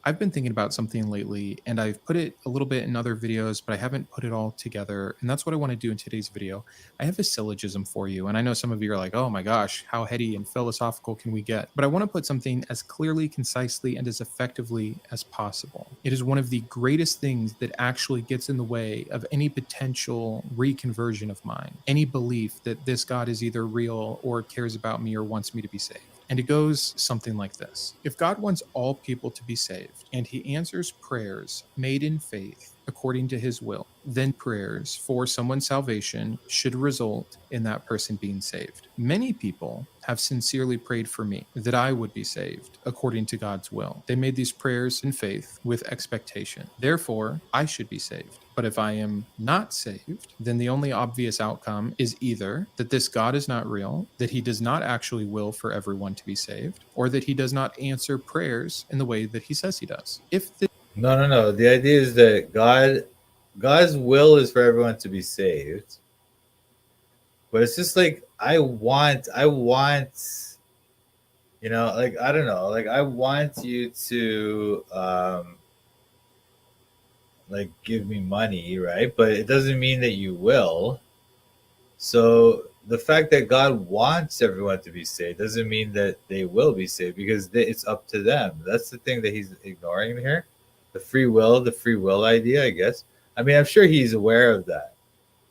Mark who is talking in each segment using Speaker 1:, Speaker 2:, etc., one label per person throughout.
Speaker 1: I've been thinking about something lately and I've put it a little bit in other videos, but I haven't put it all together. And that's what I want to do in today's video. I have a syllogism for you. And I know some of you are like, oh my gosh, how heady and philosophical can we get? But I want to put something as clearly, concisely, and as effectively as possible. It is one of the greatest things that actually gets in the way of any potential reconversion of mine, any belief that this God is either real or cares about me or wants me to be saved. And it goes something like this. If God wants all people to be saved and he answers prayers made in faith according to his will, then prayers for someone's salvation should result in that person being saved. Many people have sincerely prayed for me that I would be saved according to God's will. They made these prayers in faith with expectation. Therefore, I should be saved. But if I am not saved, then the only obvious outcome is either that this God is not real, that he does not actually will for everyone to be saved, or that he does not answer prayers in the way that he says he does. If this
Speaker 2: No, no, no. The idea is that God's will is for everyone to be saved. But it's just like like I don't know, like I want you to like give me money, right? But it doesn't mean that you will. So the fact that God wants everyone to be saved doesn't mean that they will be saved because it's up to them. That's the thing that he's ignoring here. The free will idea, I guess. I mean, I'm sure he's aware of that,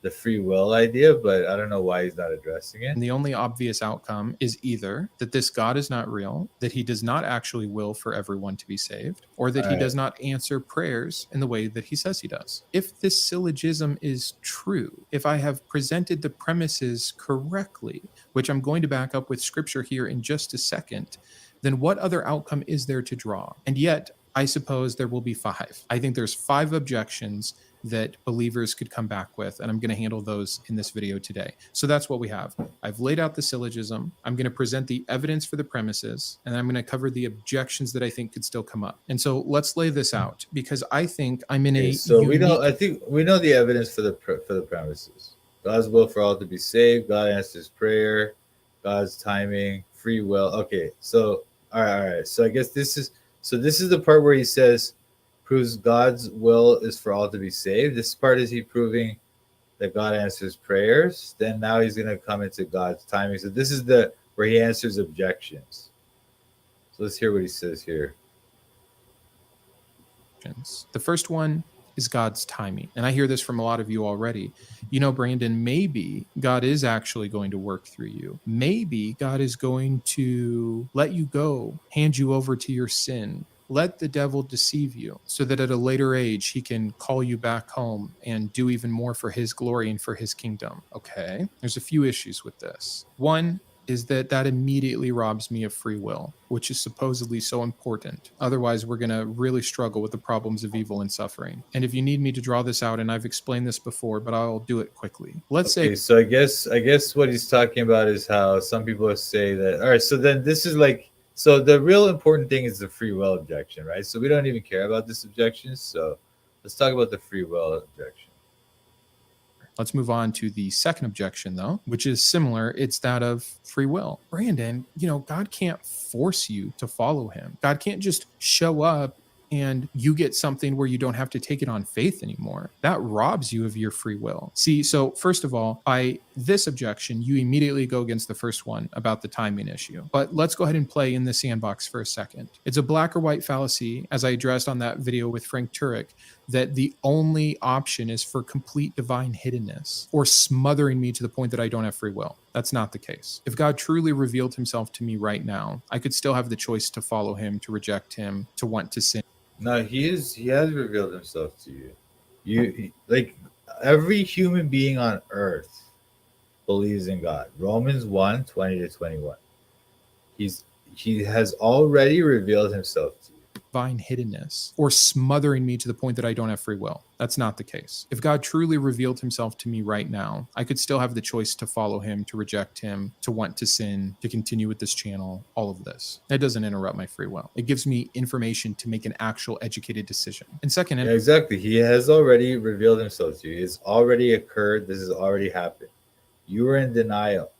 Speaker 2: the free will idea, but I don't know why he's not addressing it.
Speaker 1: And the only obvious outcome is either that this God is not real, that he does not actually will for everyone to be saved, or that
Speaker 2: All
Speaker 1: he
Speaker 2: right.
Speaker 1: does not answer prayers in the way that he says he does. If this syllogism is true, if I have presented the premises correctly, which I'm going to back up with scripture here in just a second, then what other outcome is there to draw? And yet, I suppose there will be five. I think there's five objections that believers could come back with, and I'm going to handle those in this video today. So that's what we have. I've laid out the syllogism. I'm going to present the evidence for the premises, and I'm going to cover the objections that I think could still come up. And so let's lay this out because I think I'm in
Speaker 2: Okay,
Speaker 1: a
Speaker 2: so we know.
Speaker 1: unique.
Speaker 2: I think we know the evidence for the premises. God's will for all to be saved. God answers prayer. God's timing. Free will. Okay, so all right. So I guess this is the part where he says proves God's will is for all to be saved. This part is he proving that God answers prayers. Then now he's gonna come into God's timing. So this is the where he answers objections. So let's hear what he says here.
Speaker 1: The first one is God's timing. And I hear this from a lot of you already. You know, Brandon, maybe God is actually going to work through you. Maybe God is going to let you go, hand you over to your sin. Let the devil deceive you so that at a later age he can call you back home and do even more for his glory and for his kingdom. Okay. There's a few issues with this. One, is that immediately robs me of free will, which is supposedly so important. Otherwise, we're going to really struggle with the problems of evil and suffering. And if you need me to draw this out, and I've explained this before, but I'll do it quickly. Let's say
Speaker 2: Okay, so I guess what he's talking about is how some people say that. All right, so then this is like so the real important thing is the free will objection, right? So we don't even care about this objection. So let's talk about the free will objection.
Speaker 1: let's move on to the second objection, though, which is similar. It's that of free will. Brandon, God can't force you to follow him. God can't just show up and you get something where you don't have to take it on faith anymore. That robs you of your free will. See, so first of all, by this objection, you immediately go against the first one about the timing issue. But let's go ahead and play in the sandbox for a second. It's a black or white fallacy, as I addressed on that video with Frank Turek, that the only option is for complete divine hiddenness or smothering me to the point that I don't have free will. That's not the case. If God truly revealed himself to me right now, I could still have the choice to follow him, to reject him, to want to sin.
Speaker 2: No, he has revealed himself to you. Like every human being on earth believes in God. Romans 1:20-21. He has already revealed himself to you.
Speaker 1: Divine hiddenness or smothering me to the point that I don't have free will. That's not the case. If God truly revealed himself to me right now, I could still have the choice to follow him, to reject him, to want to sin, to continue with this channel, all of this. That doesn't interrupt my free will. It gives me information to make an actual educated decision. And second,
Speaker 2: Yeah, exactly. He has already revealed himself to you. It's already occurred. This has already happened. You were in denial.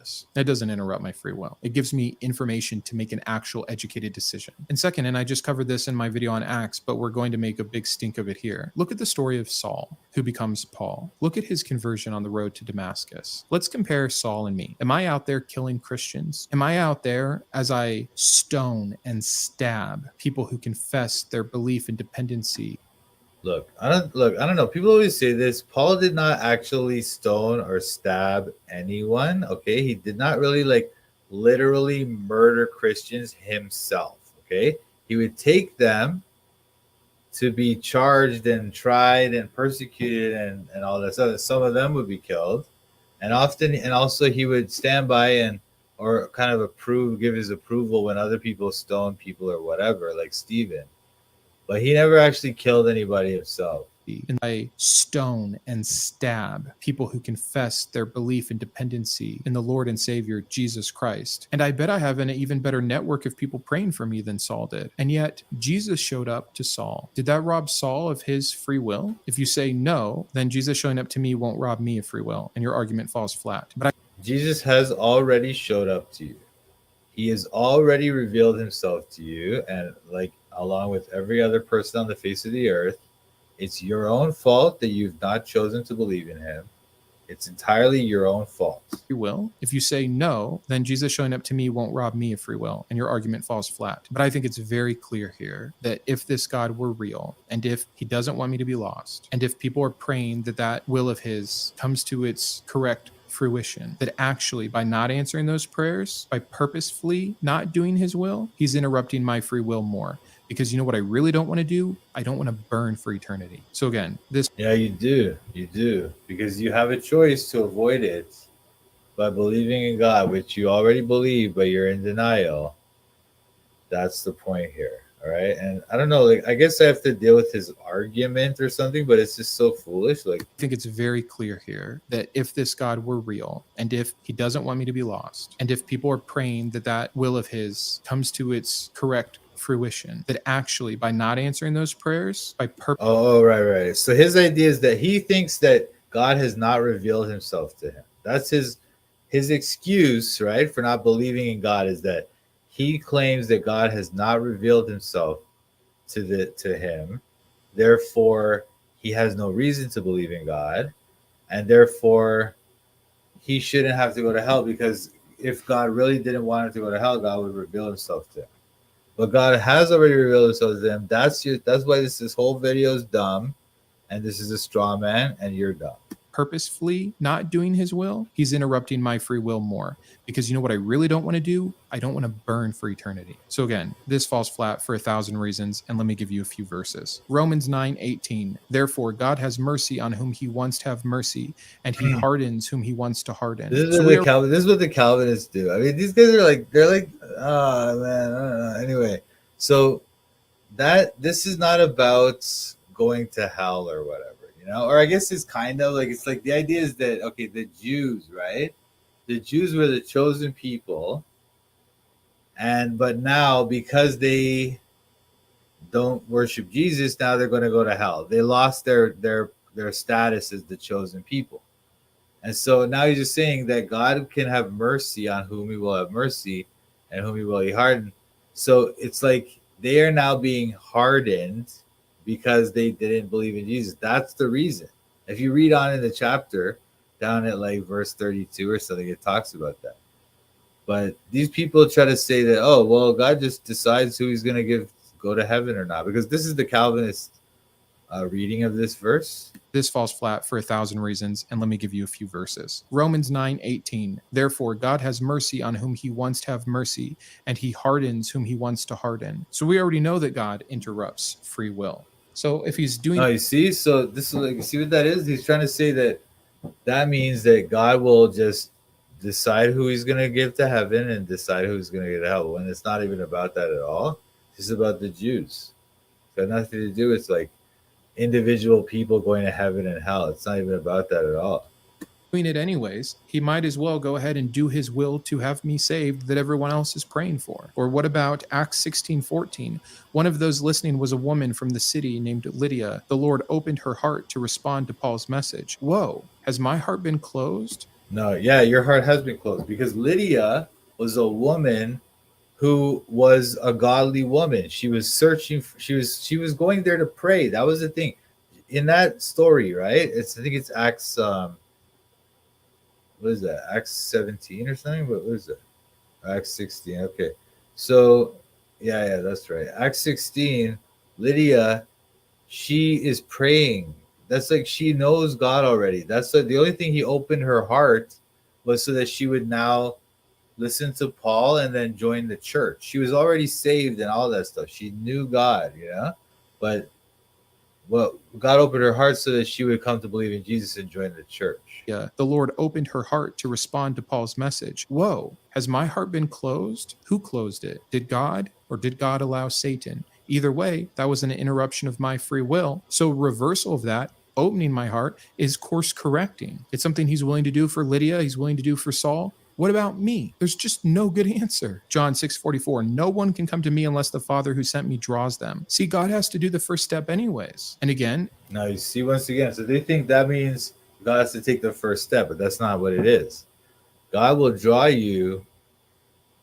Speaker 1: this. That doesn't interrupt my free will. It gives me information to make an actual educated decision. And second, and I just covered this in my video on Acts, but we're going to make a big stink of it here. Look at the story of Saul, who becomes Paul. Look at his conversion on the road to Damascus. Let's compare Saul and me. Am I out there killing Christians? Am I out there as I stone and stab people who confess their belief in dependency?
Speaker 2: I don't know. People always say this. Paul did not actually stone or stab anyone. Okay. He did not really literally murder Christians himself. Okay. He would take them to be charged and tried and persecuted and all that stuff. Some of them would be killed. And also he would stand by and or kind of give his approval when other people stone people or whatever, like Stephen. But he never actually killed anybody himself.
Speaker 1: And I stone and stab people who confess their belief and dependency in the Lord and Savior, Jesus Christ. And I bet I have an even better network of people praying for me than Saul did. And yet Jesus showed up to Saul. Did that rob Saul of his free will? If you say no, then Jesus showing up to me won't rob me of free will, and your argument falls flat. But
Speaker 2: Jesus has already showed up to you. He has already revealed himself to you, and along with every other person on the face of the earth, it's your own fault that you've not chosen to believe in him. It's entirely your own fault.
Speaker 1: Free will. If you say no, then Jesus showing up to me won't rob me of free will, and your argument falls flat. But I think it's very clear here that if this God were real, and if he doesn't want me to be lost, and if people are praying that will of his comes to its correct fruition, that actually by not answering those prayers, by purposefully not doing his will, he's interrupting my free will more. Because you know what I really don't want to do? I don't want to burn for eternity. So again,
Speaker 2: Yeah, you do. You do. Because you have a choice to avoid it by believing in God, which you already believe, but you're in denial. That's the point here. All right. And I don't know, I guess I have to deal with his argument or something, but it's just so foolish.
Speaker 1: I think it's very clear here that if this God were real, and if he doesn't want me to be lost, and if people are praying that will of his comes to its correct fruition, that actually by not answering those prayers, by purpose.
Speaker 2: Oh, right. So his idea is that he thinks that God has not revealed himself to him. That's his excuse, right, for not believing in God, is that he claims that God has not revealed himself to him. Therefore, he has no reason to believe in God, and therefore he shouldn't have to go to hell, because if God really didn't want him to go to hell, God would reveal himself to him. But God has already revealed himself to them. That's why this whole video is dumb, and this is a straw man, and you're dumb.
Speaker 1: Purposefully not doing his will, he's interrupting my free will more. Because you know what I really don't want to do? I don't want to burn for eternity. So again, this falls flat for 1,000 reasons, and let me give you a few verses. Romans 9:18. Therefore, God has mercy on whom he wants to have mercy, and he hardens whom he wants to harden.
Speaker 2: This is what the Calvinists do. I mean, these guys are oh man, I don't know. Anyway, so this is not about going to hell or whatever. Or I guess it's kind of it's the idea is that, okay, the Jews, right? The Jews were the chosen people. But now, because they don't worship Jesus, now they're going to go to hell. They lost their status as the chosen people. And so now he's just saying that God can have mercy on whom he will have mercy, and whom he will he harden. So it's like they are now being hardened because they didn't believe in Jesus. That's the reason. If you read on in the chapter, down at verse 32 or something, it talks about that. But these people try to say that, oh, well, God just decides who he's going to go to heaven or not, because this is the Calvinist reading of this verse.
Speaker 1: This falls flat for 1,000 reasons, and let me give you a few verses. Romans 9:18. Therefore, God has mercy on whom he wants to have mercy, and he hardens whom he wants to harden. So we already know that God interrupts free will. So if he's doing...
Speaker 2: Oh, you see? So this is you see what that is? He's trying to say that means that God will just decide who he's going to give to heaven and decide who's going to get to hell. When it's not even about that at all. It's about the Jews. It's got nothing to do with individual people going to heaven and hell. It's not even about that at all.
Speaker 1: Doing it anyways, he might as well go ahead and do his will to have me saved that everyone else is praying for. Or what about Acts 16:14? One of those listening was a woman from the city named Lydia. The Lord opened her heart to respond to Paul's message. Whoa, has my heart been closed?
Speaker 2: No, yeah, your heart has been closed because Lydia was a woman who was a godly woman. She was searching. She was going there to pray. That was the thing in that story, right? I think it's Acts. What is that? Acts 17 or something. What is it? Acts 16. Okay, so yeah, that's right. Acts 16. Lydia, she is praying. That's like she knows God already. That's the only thing he opened her heart was so that she would now listen to Paul and then join the church. She was already saved and all that stuff. She knew God, but God opened her heart so that she would come to believe in Jesus and join the church.
Speaker 1: The Lord opened her heart to respond to Paul's message. Whoa, has my heart been closed? Who closed it? Did God, or did God allow Satan? Either way, that was an interruption of my free will. So, reversal of that, opening my heart, is course correcting. It's something he's willing to do for Lydia, he's willing to do for Saul. What about me? There's just no good answer. John 6:44, no one can come to me unless the Father who sent me draws them. See, God has to do the first step anyways. And again,
Speaker 2: now you see once again, so they think that means God has to take the first step, but that's not what it is. God will draw you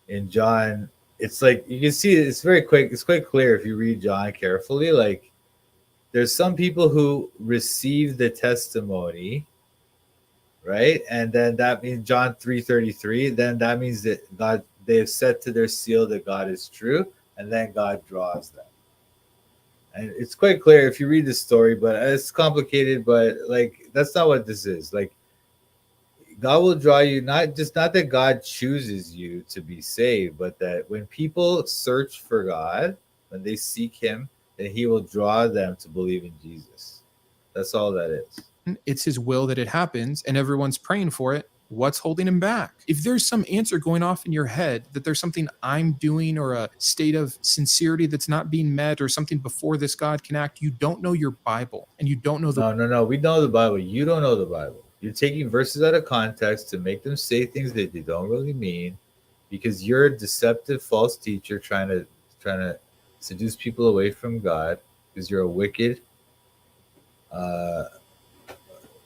Speaker 2: in John. It's like you can see it's very quick, it's quite clear if you read John carefully. Like there's some people who receive the testimony, right? And then that means John 3:33, then that means that God, they have set to their seal that God is true, and then God draws them. And it's quite clear if you read the story, but it's complicated, but like that's not what this is. Like God will draw you, not that God chooses you to be saved, but that when people search for God, when they seek him, then he will draw them to believe in Jesus. That's all that is.
Speaker 1: it's his will that it happens and everyone's praying for it. What's holding him back? If there's some answer going off in your head that there's something I'm doing or a state of sincerity that's not being met or something before this God can act, you don't know your Bible and you don't know the
Speaker 2: No. We know the Bible. You don't know the Bible. You're taking verses out of context to make them say things that they don't really mean because you're a deceptive false teacher trying to seduce people away from God because you're a wicked uh,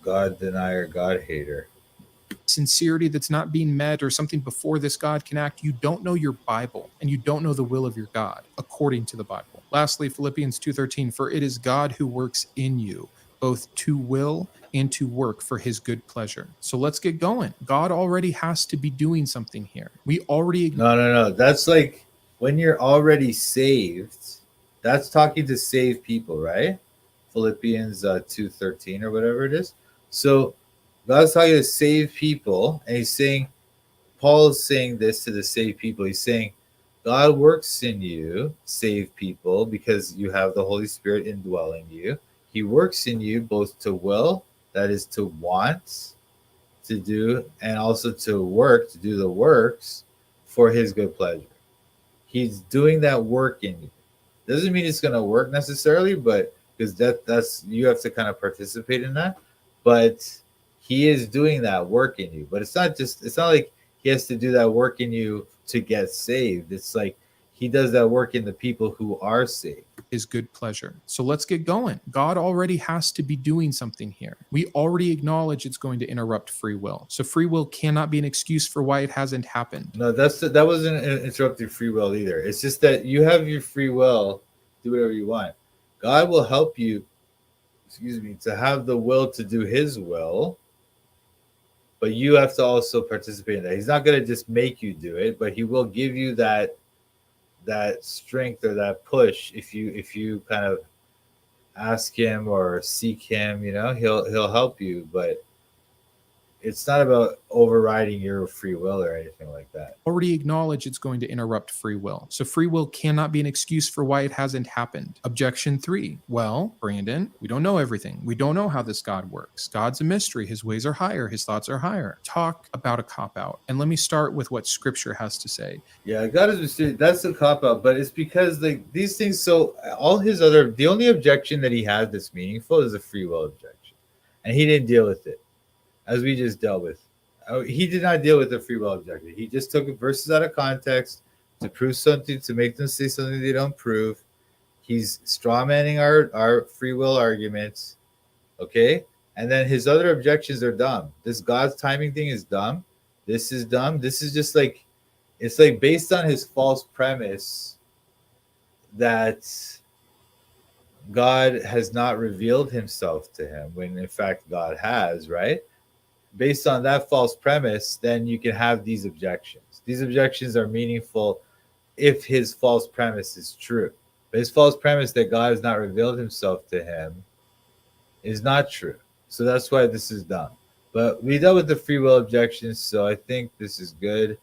Speaker 2: God denier, God hater.
Speaker 1: sincerity that's not being met or something before this God can act, you don't know your Bible and you don't know the will of your God according to the Bible. Lastly, Philippians 2:13, for it is God who works in you both to will and to work for his good pleasure. So let's get going. God already has to be doing something here. We already
Speaker 2: No. That's like when you're already saved. That's talking to saved people, right? Philippians 2:13 or whatever it is. So God's talking to saved people, and he's saying, Paul is saying this to the saved people. He's saying, God works in you, saved people, because you have the Holy Spirit indwelling you. He works in you both to will, that is to want to do, and also to work, to do the works for his good pleasure. He's doing that work in you. Doesn't mean it's going to work necessarily, but because that's you have to kind of participate in that. But he is doing that work in you. But it's not like he has to do that work in you to get saved. It's like he does that work in the people who are saved.
Speaker 1: his good pleasure. So let's get going. God already has to be doing something here. We already acknowledge it's going to interrupt free will. So free will cannot be an excuse for why it hasn't happened.
Speaker 2: No, that wasn't interrupting free will either. It's just that you have your free will, do whatever you want. God will help you, to have the will to do his will, but you have to also participate in that. He's not going to just make you do it, but he will give you that strength or that push if you kind of ask him or seek him. He'll help you, but it's not about overriding your free will or anything like that.
Speaker 1: Already acknowledge it's going to interrupt free will. So free will cannot be an excuse for why it hasn't happened. Objection 3. Well, Brandon, we don't know everything. We don't know how this God works. God's a mystery. His ways are higher. His thoughts are higher. Talk about a cop-out. And let me start with what scripture has to say.
Speaker 2: Yeah, God is mysterious. That's a cop out, but it's because like these things. So the only objection that he has that's meaningful is a free will objection, and he didn't deal with it, as we just dealt with. He did not deal with the free will objection. He just took verses out of context to prove something, to make them say something they don't prove. He's strawmanning our free will arguments, okay? And then his other objections are dumb. This God's timing thing is dumb. This is dumb. This is just like, it's like based on his false premise that God has not revealed himself to him when in fact God has, right? Based on that false premise, then you can have these objections. These objections are meaningful if his false premise is true. But his false premise that God has not revealed himself to him is not true. So that's why this is dumb. But we dealt with the free will objections, so I think this is good.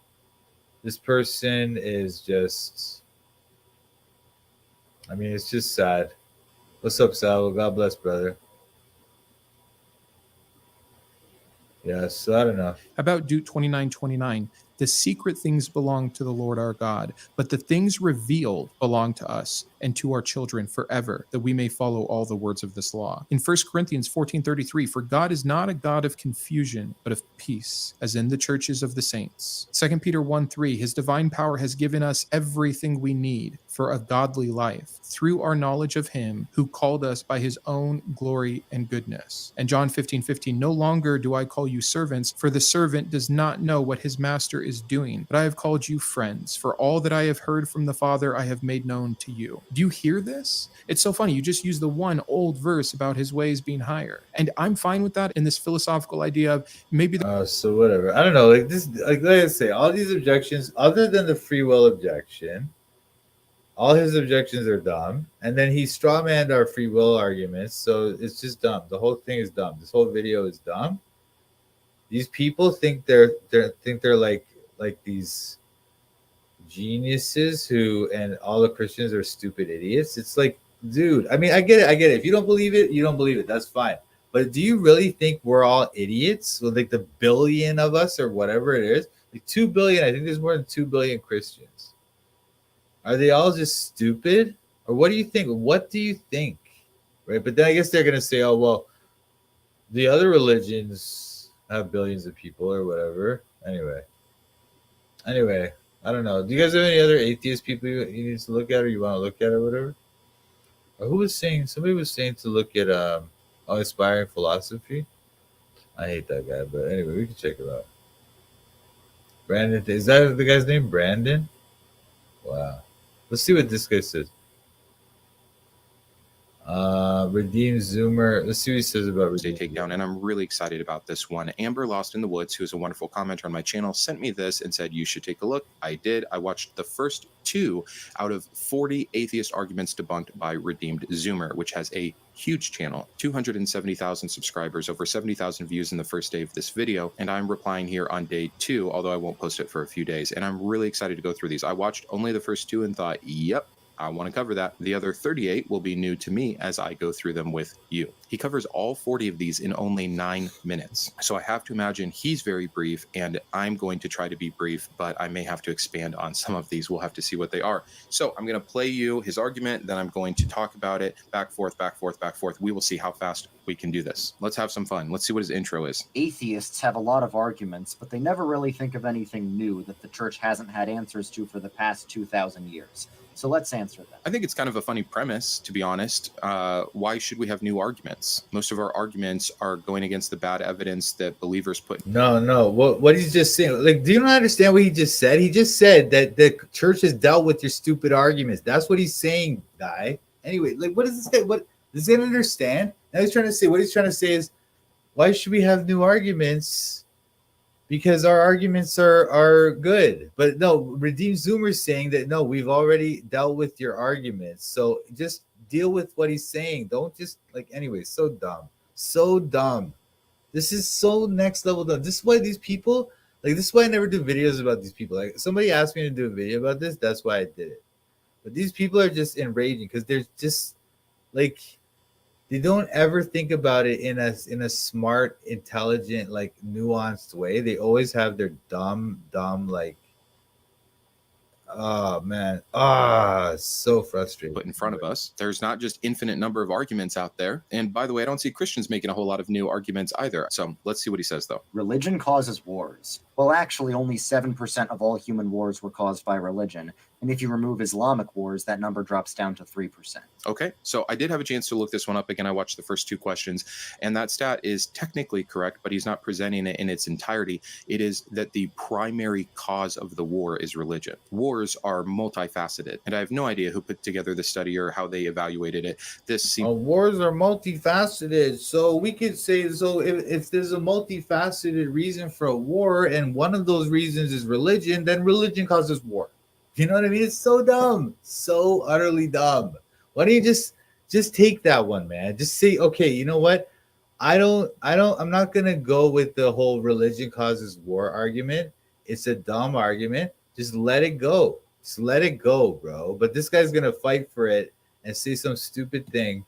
Speaker 2: This person is just, I mean, it's just sad. What's up, Sal? God bless, brother. Yeah, so I don't know.
Speaker 1: About Duke 29:29, the secret things belong to the Lord our God, but the things revealed belong to us and to our children forever, that we may follow all the words of this law. In 1 Corinthians 14:33, for God is not a God of confusion, but of peace, as in the churches of the saints. 2 Peter 1:3, his divine power has given us everything we need for a godly life through our knowledge of him who called us by his own glory and goodness. And John 15:15, no longer do I call you servants, for the servant does not know what his master is doing, but I have called you friends, for all that I have heard from the Father I have made known to you. Do you hear this? It's so funny. You just use the one old verse about his ways being higher. And I'm fine with that in this philosophical idea of maybe
Speaker 2: so whatever. I don't know. Like this, like I say, all these objections, other than the free will objection, all his objections are dumb. And then he strawmanned our free will arguments. So it's just dumb. The whole thing is dumb. This whole video is dumb. These people think they're like these geniuses who, and all the Christians are stupid idiots. It's like, dude, I mean, I get it. If you don't believe it, you don't believe it. That's fine. But do you really think we're all idiots? Well, like the billion of us or whatever it is, like 2 billion. I think there's more than 2 billion Christians. Are they all just stupid? Or what do you think? What do you think? Right? But then I guess they're going to say, oh, well, the other religions have billions of people or whatever. Anyway, I don't know. Do you guys have any other atheist people you need to look at or you want to look at or whatever? Or who was saying, somebody was saying to look at Inspiring Philosophy. I hate that guy, but anyway, we can check it out. Brandon, is that the guy's name? Brandon? Wow. Let's see what this guy says. Redeem Zoomer. Let's see what he says about Redeem
Speaker 3: Takedown, and I'm really excited about this one. Amber Lost in the Woods, who is a wonderful commenter on my channel, sent me this and said you should take a look. I did. I watched the first 2 out of 40 atheist arguments debunked by Redeemed Zoomer, which has a huge channel, 270,000 subscribers, over 70,000 views in the first day of this video, and I'm replying here on day 2, although I won't post it for a few days, and I'm really excited to go through these. I watched only the first 2 and thought, yep, I want to cover that. The other 38 will be new to me as I go through them with you. He covers all 40 of these in only 9 minutes. So I have to imagine he's very brief, and I'm going to try to be brief, but I may have to expand on some of these. We'll have to see what they are. So I'm going to play you his argument, then I'm going to talk about it, back, forth, back, forth, back, forth. We will see how fast we can do this. Let's have some fun. Let's see what his intro is.
Speaker 4: Atheists have a lot of arguments, but they never really think of anything new that the church hasn't had answers to for the past 2,000 years. So let's answer them.
Speaker 3: I think it's kind of a funny premise, to be honest. Why should we have new arguments? Most of our arguments are going against the bad evidence that believers put.
Speaker 2: No. What he's just saying, like, do you not understand what he just said? He just said that the church has dealt with your stupid arguments. That's what he's saying, guy. Anyway, like, what does this guy? What does he understand? Now he's trying to say. What he's trying to say is, why should we have new arguments? Because our arguments are good. But no, Redeem Zoomer's saying that no, we've already dealt with your arguments. So just deal with what he's saying. Don't just like, anyway, so dumb. So dumb. This is so next level dumb. This is why these people, like, this is why I never do videos about these people. Like, somebody asked me to do a video about this, that's why I did it. But these people are just enraging because they're just like, they don't ever think about it in a smart, intelligent, like nuanced way. They always have their dumb, like, oh man, so frustrating.
Speaker 3: Put in front of us. There's not just infinite number of arguments out there. And by the way, I don't see Christians making a whole lot of new arguments either. So let's see what he says, though.
Speaker 4: Religion causes wars. Well, actually, only 7% of all human wars were caused by religion. And if you remove Islamic wars, that number drops down to 3%.
Speaker 3: Okay, so I did have a chance to look this one up again. I watched the first two questions, and that stat is technically correct, but he's not presenting it in its entirety. It is that the primary cause of the war is religion. Wars are multifaceted, and I have no idea who put together the study or how they evaluated it. This seems
Speaker 2: Wars are multifaceted, so we could say, so if there's a multifaceted reason for a war, and one of those reasons is religion, then religion causes war. You know what I mean? It's so dumb, so utterly dumb. Why don't you just take that one, man? Just say, okay, you know what? I'm not gonna go with the whole religion causes war argument. It's a dumb argument. Just let it go. Just let it go, bro. But this guy's gonna fight for it and say some stupid thing.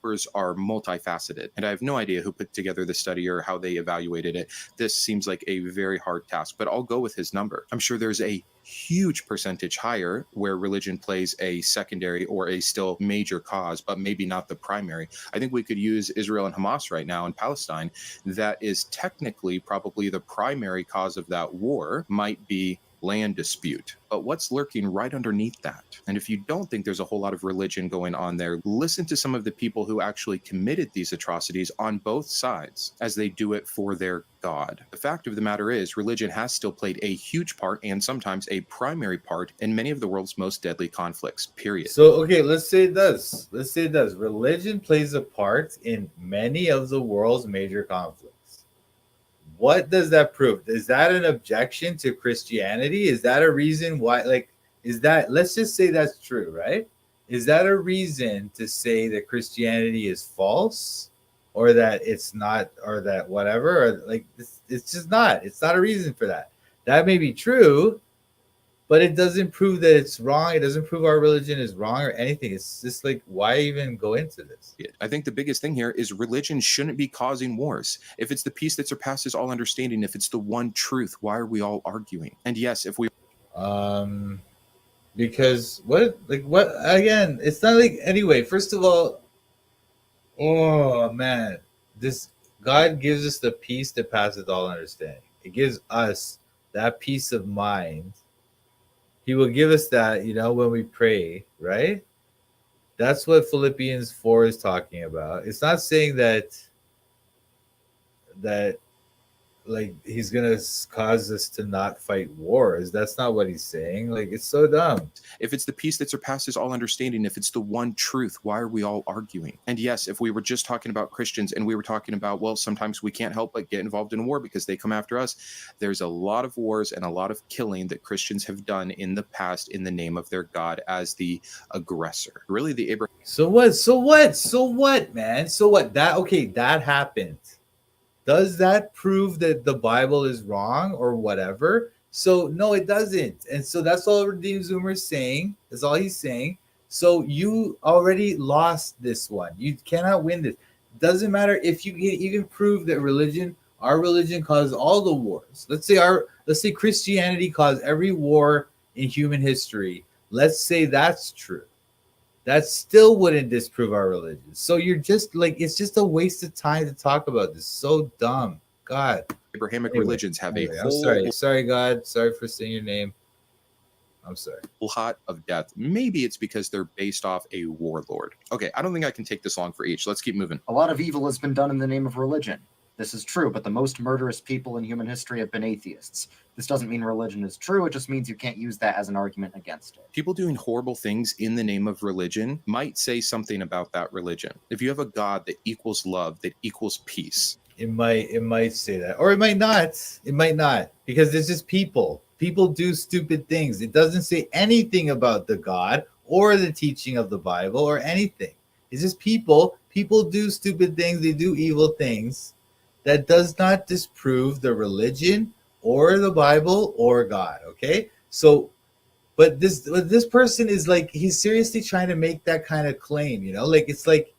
Speaker 3: wars are multifaceted, and I have no idea who put together the study or how they evaluated it. This seems like a very hard task, but I'll go with his number. I'm sure there's a huge percentage higher where religion plays a secondary or a still major cause, but maybe not the primary. I think we could use Israel and Hamas right now in Palestine. That is technically probably the primary cause of that war, might be land dispute. But what's lurking right underneath that? And if you don't think there's a whole lot of religion going on there, listen to some of the people who actually committed these atrocities on both sides as they do it for their God. The fact of the matter is, religion has still played a huge part and sometimes a primary part in many of the world's most deadly conflicts, period.
Speaker 2: So, okay, let's say it does. Let's say it does. Religion plays a part in many of the world's major conflicts. What does that prove? Is that an objection to Christianity? Is that a reason why, like, is that, let's just say that's true, right? Is that a reason to say that Christianity is false or that it's not, or that whatever, or like, it's just not, it's not a reason for that. That may be true, but it doesn't prove that it's wrong. It doesn't prove our religion is wrong or anything. It's just like, why even go into this?
Speaker 3: I think the biggest thing here is religion shouldn't be causing wars. If it's the peace that surpasses all understanding, if it's the one truth, why are we all arguing? And yes, if we
Speaker 2: Because what again, it's not like, anyway, first of all, oh man, this God gives us the peace that passes all understanding. It gives us that peace of mind. He will give us that, when we pray, right? That's what Philippians 4 is talking about. It's not saying that like he's gonna cause us to not fight wars. That's not what he's saying. Like, it's so dumb.
Speaker 3: If it's the peace that surpasses all understanding, if it's the one truth, why are we all arguing? And yes, if we were just talking about Christians and we were talking about, well, sometimes we can't help but get involved in war because they come after us. There's a lot of wars and a lot of killing that Christians have done in the past in the name of their God as the aggressor. Really, the Abraham.
Speaker 2: So what, man? So what? That happened. Does that prove that the Bible is wrong or whatever? So no, it doesn't. And so that's all Redeem Zoomer is saying. That's all he's saying. So you already lost this one. You cannot win this. Doesn't matter if you can even prove that our religion caused all the wars. Let's say Christianity caused every war in human history. Let's say that's true. That still wouldn't disprove our religion. So you're just like, it's just a waste of time to talk about this. So dumb. God.
Speaker 3: Abrahamic
Speaker 2: Anyway,
Speaker 3: religions have a
Speaker 2: I'm
Speaker 3: whole
Speaker 2: sorry, God. Sorry for saying your name. I'm sorry.
Speaker 3: lot of death. Maybe it's because they're based off a warlord. Okay, I don't think I can take this long for each. Let's keep moving.
Speaker 4: A lot of evil has been done in the name of religion. This is true, but the most murderous people in human history have been atheists. This doesn't mean religion is true, it just means you can't use that as an argument against it.
Speaker 3: People doing horrible things in the name of religion might say something about that religion. If you have a God that equals love, that equals peace.
Speaker 2: It might say that, or it might not. It might not, because it's just people. People do stupid things. It doesn't say anything about the God or the teaching of the Bible or anything. It's just people. People do stupid things. They do evil things. That does not disprove the religion or the Bible or God. Okay, so, but this person is like, he's seriously trying to make that kind of claim. Like it's like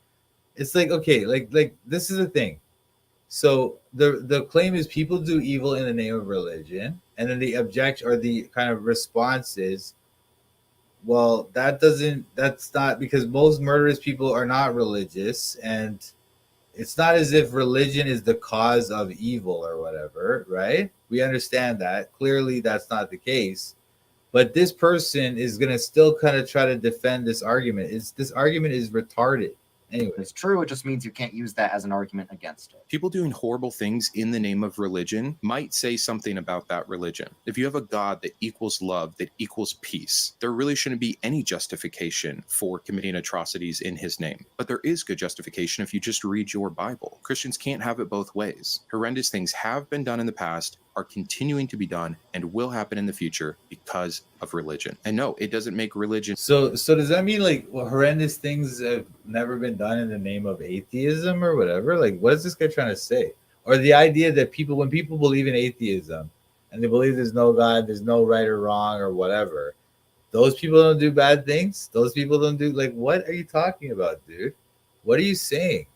Speaker 2: okay, like this is the thing. So the claim is people do evil in the name of religion, and then the objection or the kind of response is, well, that's not, because most murderous people are not religious, and it's not as if religion is the cause of evil or whatever, right? We understand that. Clearly, that's not the case. But this person is gonna still kind of try to defend this argument. This argument is retarded. Anyway,
Speaker 4: It's true. It just means you can't use that as an argument against it.
Speaker 3: People doing horrible things in the name of religion might say something about that religion. If you have a God that equals love, that equals peace, there really shouldn't be any justification for committing atrocities in his name. But there is good justification if you just read your Bible. Christians can't have it both ways. Horrendous things have been done in the past, are continuing to be done, and will happen in the future because of religion. And no, it doesn't make religion.
Speaker 2: so does that mean like horrendous things have never been done in the name of atheism or whatever? Like, what is this guy trying to say? Or the idea that when people believe in atheism and they believe there's no God, there's no right or wrong or whatever, those people don't do bad things? Those people don't do, like, what are you talking about, dude? What are you saying?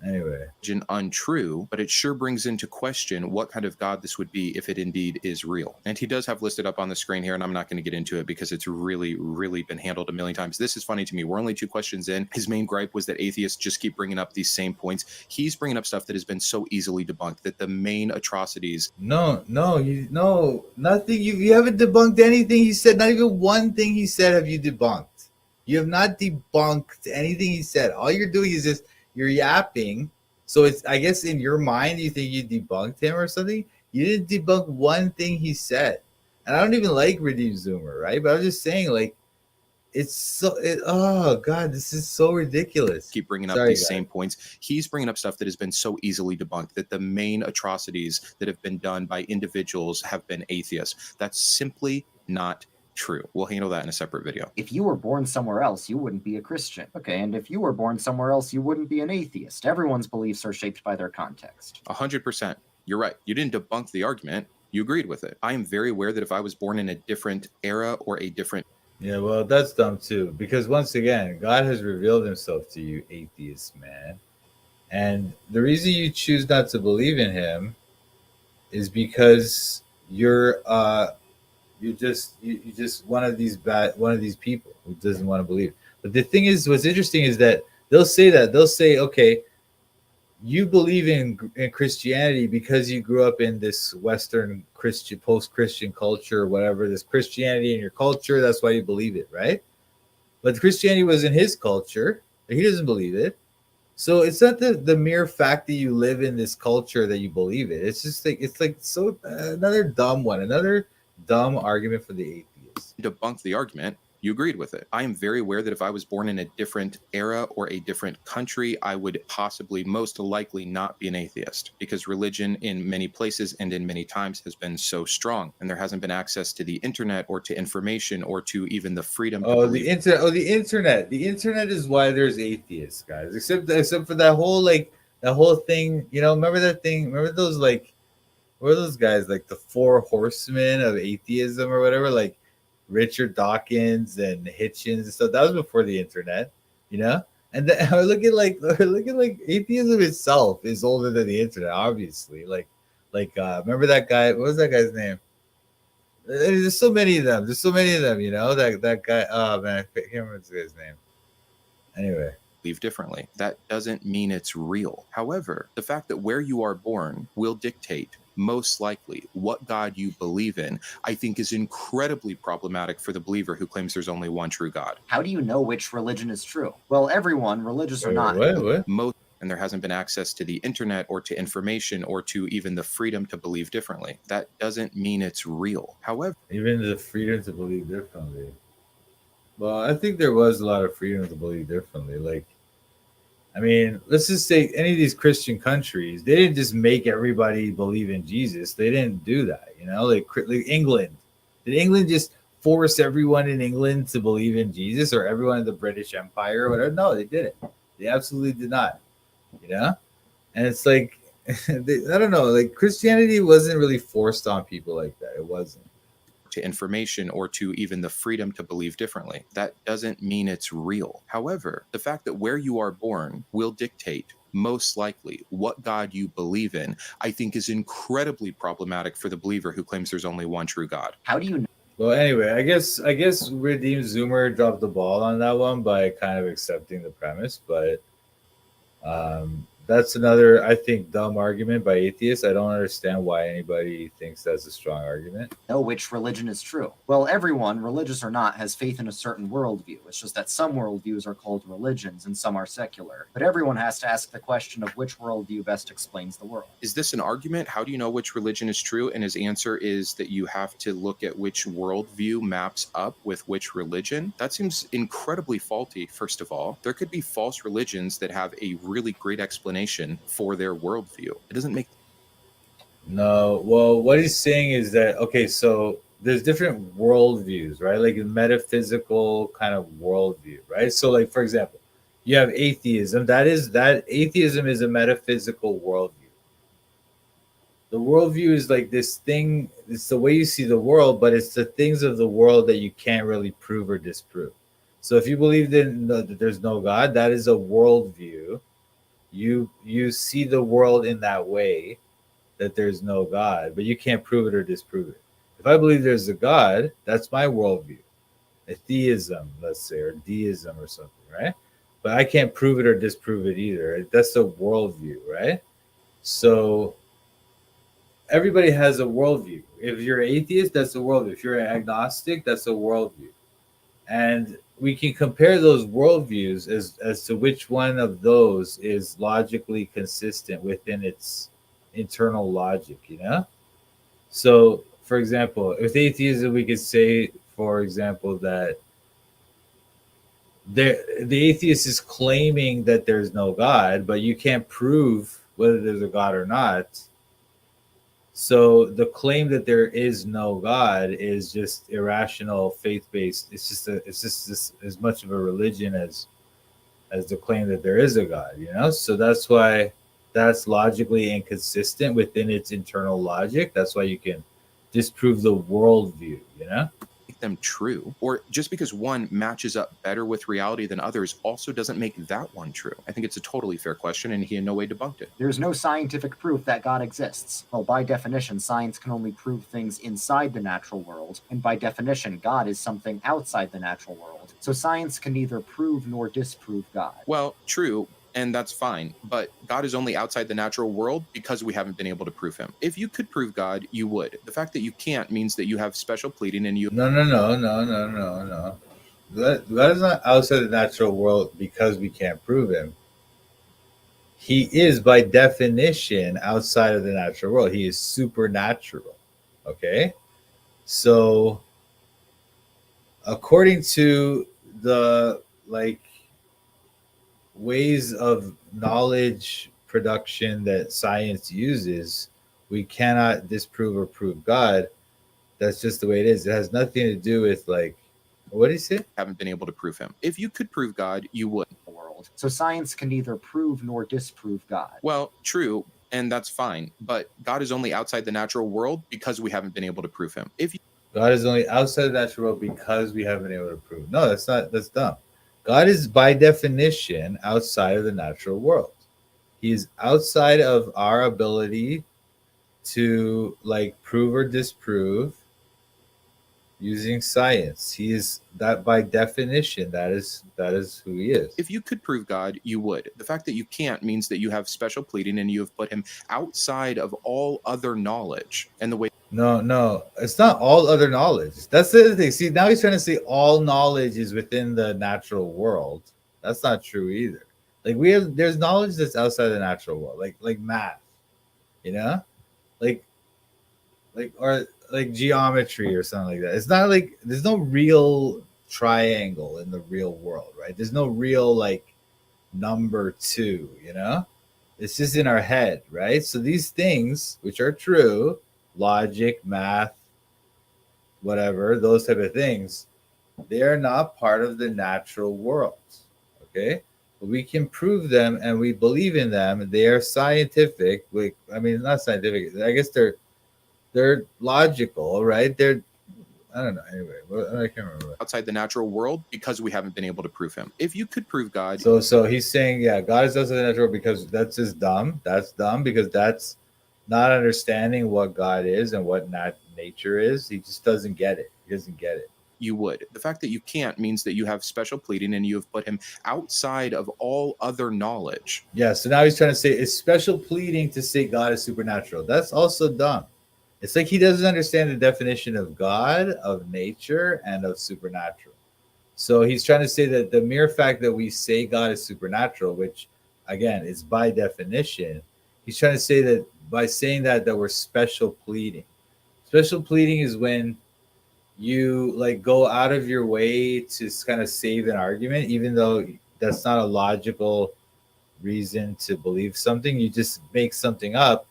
Speaker 2: Anyway,
Speaker 3: untrue, but it sure brings into question what kind of God this would be if it indeed is real. And he does have listed up on the screen here, and I'm not going to get into it because it's really, really been handled a million times. This is funny to me. We're only 2 questions in. His main gripe was that atheists just keep bringing up these same points. He's bringing up stuff that has been so easily debunked, that the main atrocities.
Speaker 2: no, nothing. You haven't debunked anything he said. Not even one thing he said have you debunked. You have not debunked anything he said. All you're doing is just you're yapping. So it's, I guess in your mind you think you debunked him or something. You didn't debunk one thing he said. And I don't even like Redeem Zoomer, right? But I'm just saying, like, oh god, this is so ridiculous.
Speaker 3: Keep bringing up
Speaker 2: Sorry,
Speaker 3: these
Speaker 2: guys.
Speaker 3: same points. He's bringing up stuff that has been so easily debunked, that the main atrocities that have been done by individuals have been atheists. That's simply not true. We'll handle that in a separate video.
Speaker 4: If you were born somewhere else, you wouldn't be a Christian. Okay, and if you were born somewhere else, you wouldn't be an atheist. Everyone's beliefs are shaped by their context.
Speaker 3: 100%. You're right. You didn't debunk the argument. You agreed with it. I am very aware that if I was born in a different era or a different.
Speaker 2: Yeah, well, that's dumb too. Because once again, God has revealed himself to you, atheist man. And the reason you choose not to believe in him is because you're just one of these people who doesn't want to believe. But the thing is, what's interesting is that they'll say, okay, you believe in Christianity because you grew up in this Western Christian, post-Christian culture or whatever, this Christianity in your culture, that's why you believe it, right? But Christianity was in his culture, he doesn't believe it. So it's not the mere fact that you live in this culture that you believe it. It's just like, so another dumb argument for the atheist.
Speaker 3: Debunk the argument. You agreed with it. I am very aware that if I was born in a different era or a different country, I would possibly, most likely, not be an atheist, because religion in many places and in many times has been so strong, and there hasn't been access to the internet or to information or to even the freedom.
Speaker 2: The internet. The internet is why there's atheists, guys. Except for that whole thing. You know, remember that thing? Remember those, like, what are those guys, like the 4 horsemen of atheism or whatever, like Richard Dawkins and Hitchens and stuff? That was before the internet, you know. And then look at like atheism itself is older than the internet, obviously. Like remember that guy? What was that guy's name? There's so many of them. You know, that guy. Oh man, I can't remember his name. Anyway.
Speaker 3: Believe differently. That doesn't mean it's real. However, the fact that where you are born will dictate, most likely, what God you believe in, I think is incredibly problematic for the believer who claims there's only one true God.
Speaker 4: How do you know which religion is true? Well, everyone, religious or not.
Speaker 2: What?
Speaker 3: And there hasn't been access to the internet or to information or to even the freedom to believe differently. That doesn't mean it's real. However,
Speaker 2: even the freedom to believe differently. Well, I think there was a lot of freedom to believe differently. Like, I mean, let's just say any of these Christian countries, they didn't just make everybody believe in Jesus. They didn't do that, you know, like England. Did England just force everyone in England to believe in Jesus, or everyone in the British Empire or whatever? No, they didn't. They absolutely did not, you know? And it's like, I don't know, like Christianity wasn't really forced on people like that. It wasn't.
Speaker 3: to information or to even the freedom to believe differently. That doesn't mean it's real. However, the fact that where you are born will dictate, most likely, what God you believe in, I think is incredibly problematic for the believer who claims there's only one true God.
Speaker 4: How do you know?
Speaker 2: Well, anyway, I guess Redeem Zoomer dropped the ball on that one by kind of accepting the premise, but that's another, I think, dumb argument by atheists. I don't understand why anybody thinks that's a strong argument.
Speaker 4: Know which religion is true. Well, everyone, religious or not, has faith in a certain worldview. It's just that some worldviews are called religions and some are secular. But everyone has to ask the question of which worldview best explains the world.
Speaker 3: Is this an argument? How do you know which religion is true? And his answer is that you have to look at which worldview maps up with which religion. That seems incredibly faulty, first of all. There could be false religions that have a really great explanation for their worldview. It doesn't make
Speaker 2: No, well, what he's saying is that, okay, so there's different worldviews, right? Like a metaphysical kind of worldview, right? So, like, for example, you have atheism. That atheism is a metaphysical worldview. The worldview is like this thing, it's the way you see the world, but it's the things of the world that you can't really prove or disprove. So if you believe that there's no God, that is a worldview. You see the world in that way, that there's no God, but you can't prove it or disprove it. If I believe there's a God, that's my worldview. A theism, let's say, or deism or something, right? But I can't prove it or disprove it either. That's a worldview, right? So everybody has a worldview. If you're an atheist, that's a worldview. If you're an agnostic, that's a worldview. And we can compare those worldviews as to which one of those is logically consistent within its internal logic, you know? So, for example, with atheism, we could say, for example, that the atheist is claiming that there's no God, but you can't prove whether there's a God or not. So the claim that there is no God is just irrational, faith-based. It's just as much of a religion as the claim that there is a God, you know? So that's why that's logically inconsistent within its internal logic. That's why you can disprove the worldview, you know?
Speaker 3: make them true. Or just because one matches up better with reality than others also doesn't make that one true. I think it's a totally fair question, and he in no way debunked it.
Speaker 4: There's no scientific proof that God exists. Well, by definition, science can only prove things inside the natural world, and by definition, God is something outside the natural world. So science can neither prove nor disprove God.
Speaker 3: Well, true, and that's fine, but God is only outside the natural world because we haven't been able to prove him. If you could prove God, you would. The fact that you can't means that you have special pleading and you...
Speaker 2: No. God is not outside the natural world because we can't prove him. He is, by definition, outside of the natural world. He is supernatural. Okay? So, according to the, ways of knowledge production that science uses, we cannot disprove or prove God. That's just the way it is. It has nothing to do with what do you say?
Speaker 3: haven't been able to prove him. If you could prove God, you would.
Speaker 4: The world. So science can neither prove nor disprove God.
Speaker 3: Well, true, and that's fine, but God is only outside the natural world because we haven't been able to prove him. If you...
Speaker 2: God is only outside the natural world because we haven't been able to prove. No, that's not. That's dumb. God is by definition outside of the natural world. He is outside of our ability to prove or disprove using science. He is that by definition. That is who he is.
Speaker 3: If you could prove God, you would. The fact that you can't means that you have special pleading and you have put him outside of all other knowledge. And the way...
Speaker 2: No, it's not all other knowledge. That's the other thing. See, now he's trying to say all knowledge is within the natural world. That's not true either. There's knowledge that's outside the natural world, like math, or geometry or something like that. It's not there's no real triangle in the real world, right? There's no real number 2, It's just in our head, right? So these things, which are true, logic, math, whatever, those type of things, they are not part of the natural world. Okay? But we can prove them and we believe in them. They are scientific. Not scientific. I guess they're logical, right? I don't know. Anyway, I can't remember.
Speaker 3: outside the natural world because we haven't been able to prove him. If you could prove God...
Speaker 2: So he's saying, yeah, God is outside the natural world because that's just dumb. That's dumb because that's not understanding what God is and what nature is. He just doesn't get it. He doesn't get it.
Speaker 3: you would. The fact that you can't means that you have special pleading and you have put him outside of all other knowledge.
Speaker 2: Yeah, so now he's trying to say it's special pleading to say God is supernatural. That's also dumb. It's like he doesn't understand the definition of God, of nature, and of supernatural. So he's trying to say that the mere fact that we say God is supernatural, which again is by definition, he's trying to say that by saying that we're special pleading. Special pleading is when you like go out of your way to kind of save an argument, even though that's not a logical reason to believe something. You just make something up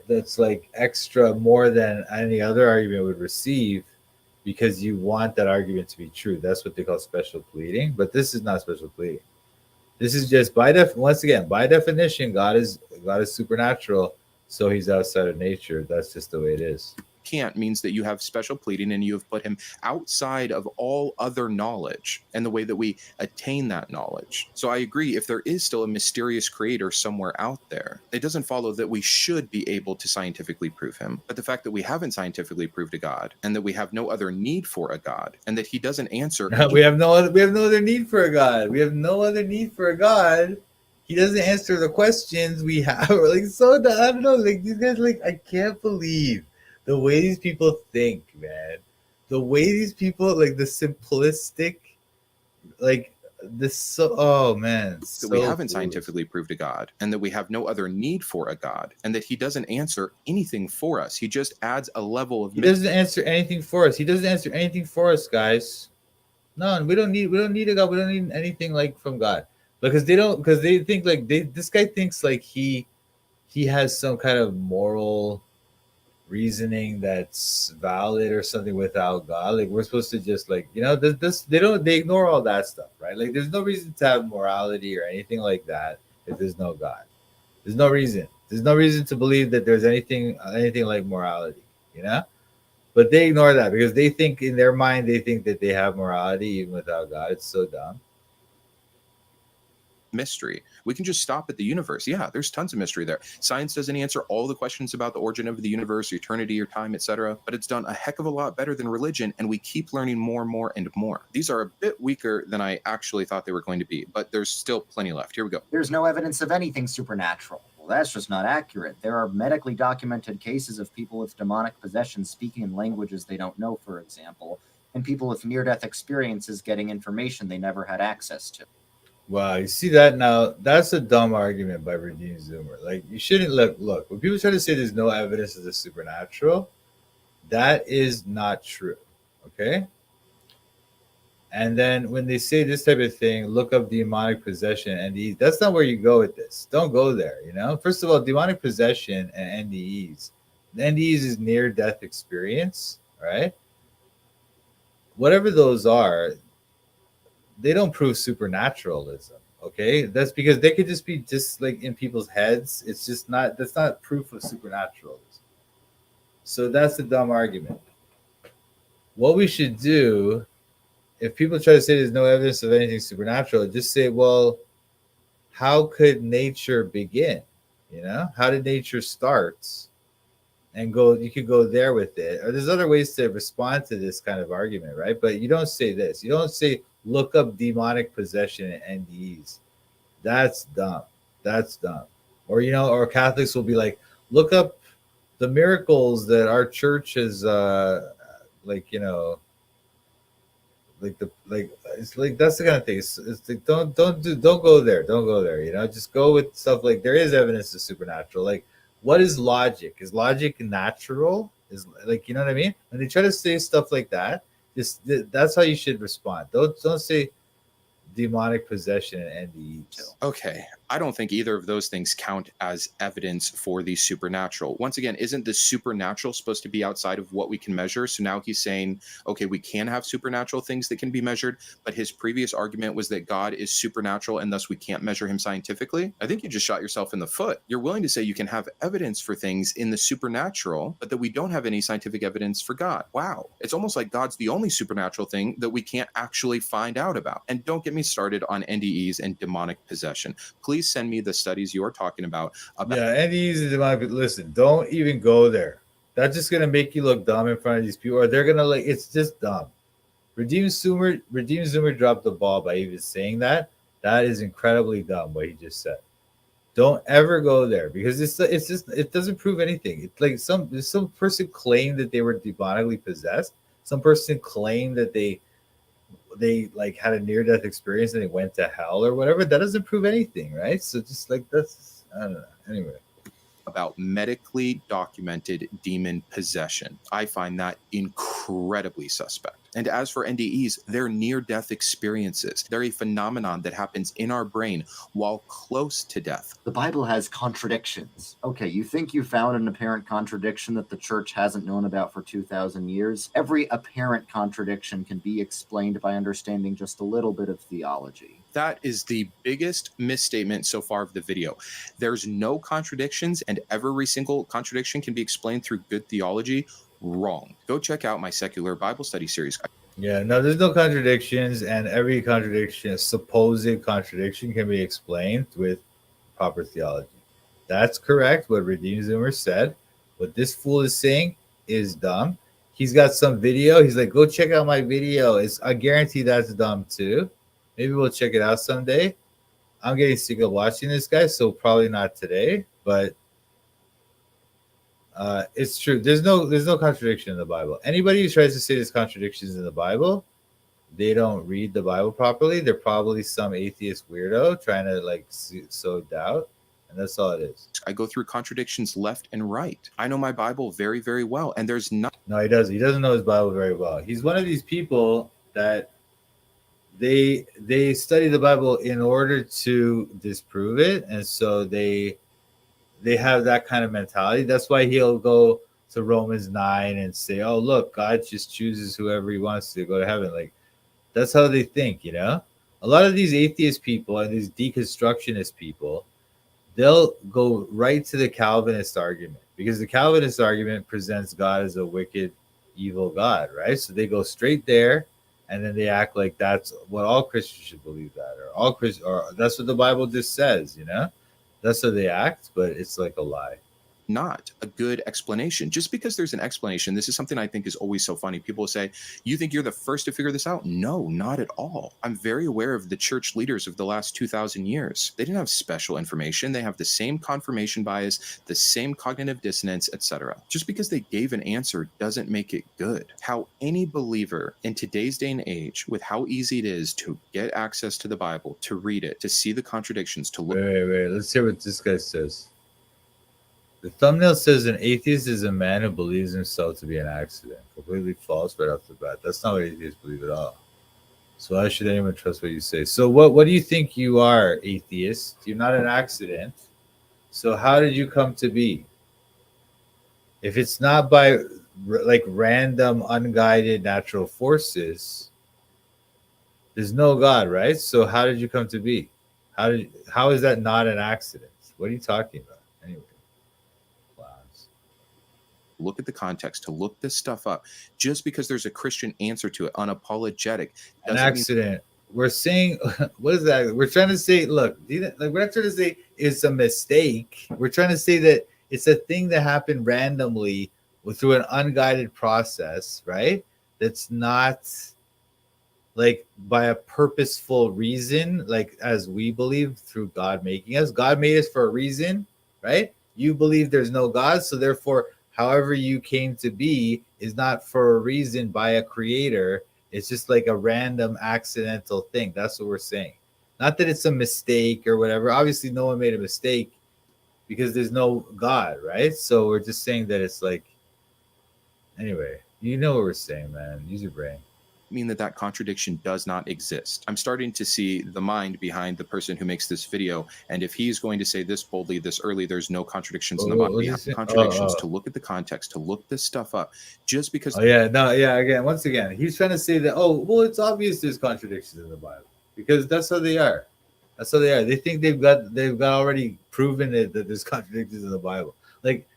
Speaker 2: that's like extra more than any other argument would receive because you want that argument to be true. That's what they call special pleading. But this is not special pleading. This is just once again, by definition, God is supernatural, so he's outside of nature. That's just the way it is.
Speaker 3: Can't means that you have special pleading and you have put him outside of all other knowledge and the way that we attain that knowledge. So I agree, if there is still a mysterious creator somewhere out there, it doesn't follow that we should be able to scientifically prove him. But the fact that we haven't scientifically proved a God and that we have no other need for a God and that he doesn't answer
Speaker 2: we have no other need for a God. We have no other need for a God. He doesn't answer the questions we have. Like, so I don't know, like these guys, like, I can't believe the way these people think, man. The way these people, like the simplistic, like this. So, oh man,
Speaker 3: that we haven't scientifically proved a God and that we have no other need for a God and that he doesn't answer anything for us. He just adds a level of.
Speaker 2: He doesn't answer anything for us. He doesn't answer anything for us, guys. No, we don't need a God. We don't need anything like from God because they think like this guy thinks like he has some kind of moral reasoning that's valid or something without God. Like we're supposed to just like, you know, they ignore all that stuff, right? Like there's no reason to have morality or anything like that if there's no God. There's no reason. There's no reason to believe that there's anything like morality, you know? But they ignore that because they think in their mind they think that they have morality even without God. It's so dumb.
Speaker 3: Mystery. We can just stop at the universe. Yeah, there's tons of mystery there. Science doesn't answer all the questions about the origin of the universe, eternity, or time, etc., but it's done a heck of a lot better than religion, and we keep learning more and more and more. These are a bit weaker than I actually thought they were going to be, but there's still plenty left. Here we go.
Speaker 4: There's no evidence of anything supernatural. Well, that's just not accurate. There are medically documented cases of people with demonic possession speaking in languages they don't know, for example, and people with near-death experiences getting information they never had access to.
Speaker 2: Wow, you see that now? That's a dumb argument by Virginia Zoomer. Like, you shouldn't look. When people try to say there's no evidence of the supernatural, that is not true. Okay? And then when they say this type of thing, look up demonic possession and NDEs. That's not where you go with this. Don't go there, you know? First of all, demonic possession and NDEs. The NDEs is near-death experience, right? Whatever those are, they don't prove supernaturalism, okay? That's because they could just be just like in people's heads. It's just not, that's not proof of supernaturalism. So that's a dumb argument. What we should do, if people try to say there's no evidence of anything supernatural, just say, well, how could nature begin? You know, how did nature start? And go, you could go there with it. Or there's other ways to respond to this kind of argument, right? But you don't say this. You don't say, look up demonic possession and NDEs. That's dumb. That's dumb. Or, you know, or Catholics will be like, look up the miracles that our church has, like, you know, it's like that's the kind of thing. It's like, don't go there. Don't go there. You know, just go with stuff like there is evidence of supernatural. Like, what is logic? Is logic natural? Is like, you know what I mean? When they try to say stuff like that, that's how you should respond. Don't say demonic possession and NDEs.
Speaker 3: Okay, I don't think either of those things count as evidence for the supernatural. Once again, isn't the supernatural supposed to be outside of what we can measure? So now he's saying, okay, we can have supernatural things that can be measured, but his previous argument was that God is supernatural and thus we can't measure him scientifically. I think you just shot yourself in the foot. You're willing to say you can have evidence for things in the supernatural, but that we don't have any scientific evidence for God. Wow. It's almost like God's the only supernatural thing that we can't actually find out about. And don't get me started on NDEs and demonic possession. Please send me the studies you are talking about.
Speaker 2: Yeah, NDEs and demonic. Listen, don't even go there. That's just gonna make you look dumb in front of these people, or they're gonna like. It's just dumb. Redeem Zoomer dropped the ball by even saying that. That is incredibly dumb what he just said. Don't ever go there because it's just it doesn't prove anything. It's like some person claimed that they were demonically possessed. Some person claimed that they like had a near death experience and they went to hell or whatever. That doesn't prove anything, right? So just like that's I don't know. Anyway.
Speaker 3: About medically documented demon possession. I find that incredibly suspect. And as for NDEs, they're near-death experiences. They're a phenomenon that happens in our brain while close to death.
Speaker 4: The Bible has contradictions. Okay, you think you found an apparent contradiction that the church hasn't known about for 2,000 years? Every apparent contradiction can be explained by understanding just a little bit of theology.
Speaker 3: That is the biggest misstatement so far of the video. There's no contradictions, and every single contradiction can be explained through good theology. Wrong. Go check out my secular Bible study series.
Speaker 2: Yeah, no, there's no contradictions, and every contradiction, supposed contradiction, can be explained with proper theology. That's correct. What Redeemed Zoomer said. What this fool is saying is dumb. He's got some video. He's like, go check out my video. I guarantee that's dumb too. Maybe we'll check it out someday. I'm getting sick of watching this guy, so probably not today. But it's true. There's no contradiction in the Bible. Anybody who tries to say there's contradictions in the Bible, they don't read the Bible properly. They're probably some atheist weirdo trying to like sow doubt, and that's all it is.
Speaker 3: I go through contradictions left and right. I know my Bible very, very well, and there's not.
Speaker 2: No, he doesn't. He doesn't know his Bible very well. He's one of these people that they study the Bible in order to disprove it, and so they have that kind of mentality. That's why he'll go to Romans 9 and say, oh, look, God just chooses whoever he wants to go to heaven. Like, that's how they think, you know? A lot of these atheist people and these deconstructionist people, they'll go right to the Calvinist argument because the Calvinist argument presents God as a wicked, evil God, right? So they go straight there and then they act like that's what all Christians should believe that, or that's what the Bible just says, you know? That's how they act, but it's like a lie.
Speaker 3: Not a good explanation. Just because there's an explanation, this is something I think is always so funny. People say, you think you're the first to figure this out? No, not at all. I'm very aware of the church leaders of the last 2,000 years. They didn't have special information. They have the same confirmation bias, the same cognitive dissonance, etc. Just because they gave an answer doesn't make it good. How any believer in today's day and age, with how easy it is to get access to the Bible, to read it, to see the contradictions, to look.
Speaker 2: Wait. Let's hear what this guy says. The thumbnail says an atheist is a man who believes himself to be an accident. Completely false right off the bat. That's not what atheists believe at all. So why should anyone trust what you say? So what do you think you are, atheist? You're not an accident. So how did you come to be? If it's not by like random, unguided natural forces, there's no God, right? So how did you come to be? How is that not an accident? What are you talking about? Anyway.
Speaker 3: Look at the context, to look this stuff up. Just because there's a Christian answer to it, unapologetic.
Speaker 2: An accident. We're saying, what is that? We're trying to say, look, we're not trying to say it's a mistake. We're trying to say that it's a thing that happened randomly through an unguided process, right? That's not like by a purposeful reason, like as we believe through God making us. God made us for a reason, right? You believe there's no God, so therefore however you came to be is not for a reason by a creator. It's just like a random accidental thing. That's what we're saying. Not that it's a mistake or whatever. Obviously, no one made a mistake because there's no God, right? So we're just saying that it's like, anyway, you know what we're saying, man. Use your brain.
Speaker 3: Mean that contradiction does not exist. I'm starting to see the mind behind the person who makes this video, and if he's going to say this boldly, this early, there's no contradictions in the Bible. We have contradictions to look at the context, to look this stuff up. Just because.
Speaker 2: Once again, he's trying to say that. Oh, well, it's obvious there's contradictions in the Bible because that's how they are. That's how they are. They think they've got already proven it that there's contradictions in the Bible. Like,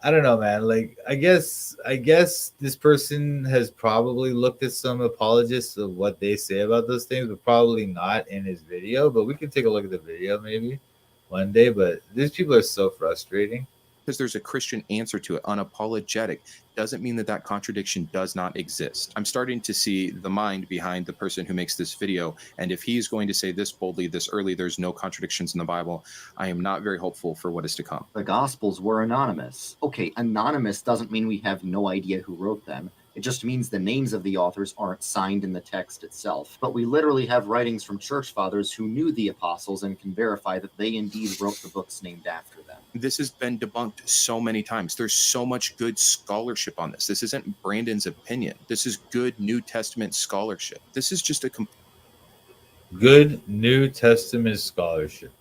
Speaker 2: I don't know, man. Like, I guess this person has probably looked at some apologists of what they say about those things, but probably not in his video. But we can take a look at the video maybe one day. But these people are so frustrating.
Speaker 3: because there's a Christian answer to it, unapologetic, doesn't mean that that contradiction does not exist. I'm starting to see the mind behind the person who makes this video, and if he's going to say this boldly, this early, there's no contradictions in the Bible, I am not very hopeful for what is to come.
Speaker 4: The Gospels were anonymous. Okay, anonymous doesn't mean we have no idea who wrote them. It just means the names of the authors aren't signed in the text itself. But we literally have writings from church fathers who knew the apostles and can verify that they indeed wrote the books named after them.
Speaker 3: This has been debunked so many times. There's so much good scholarship on this. This isn't Brandon's opinion. This is good New Testament scholarship. This is just a
Speaker 2: Good New Testament scholarship.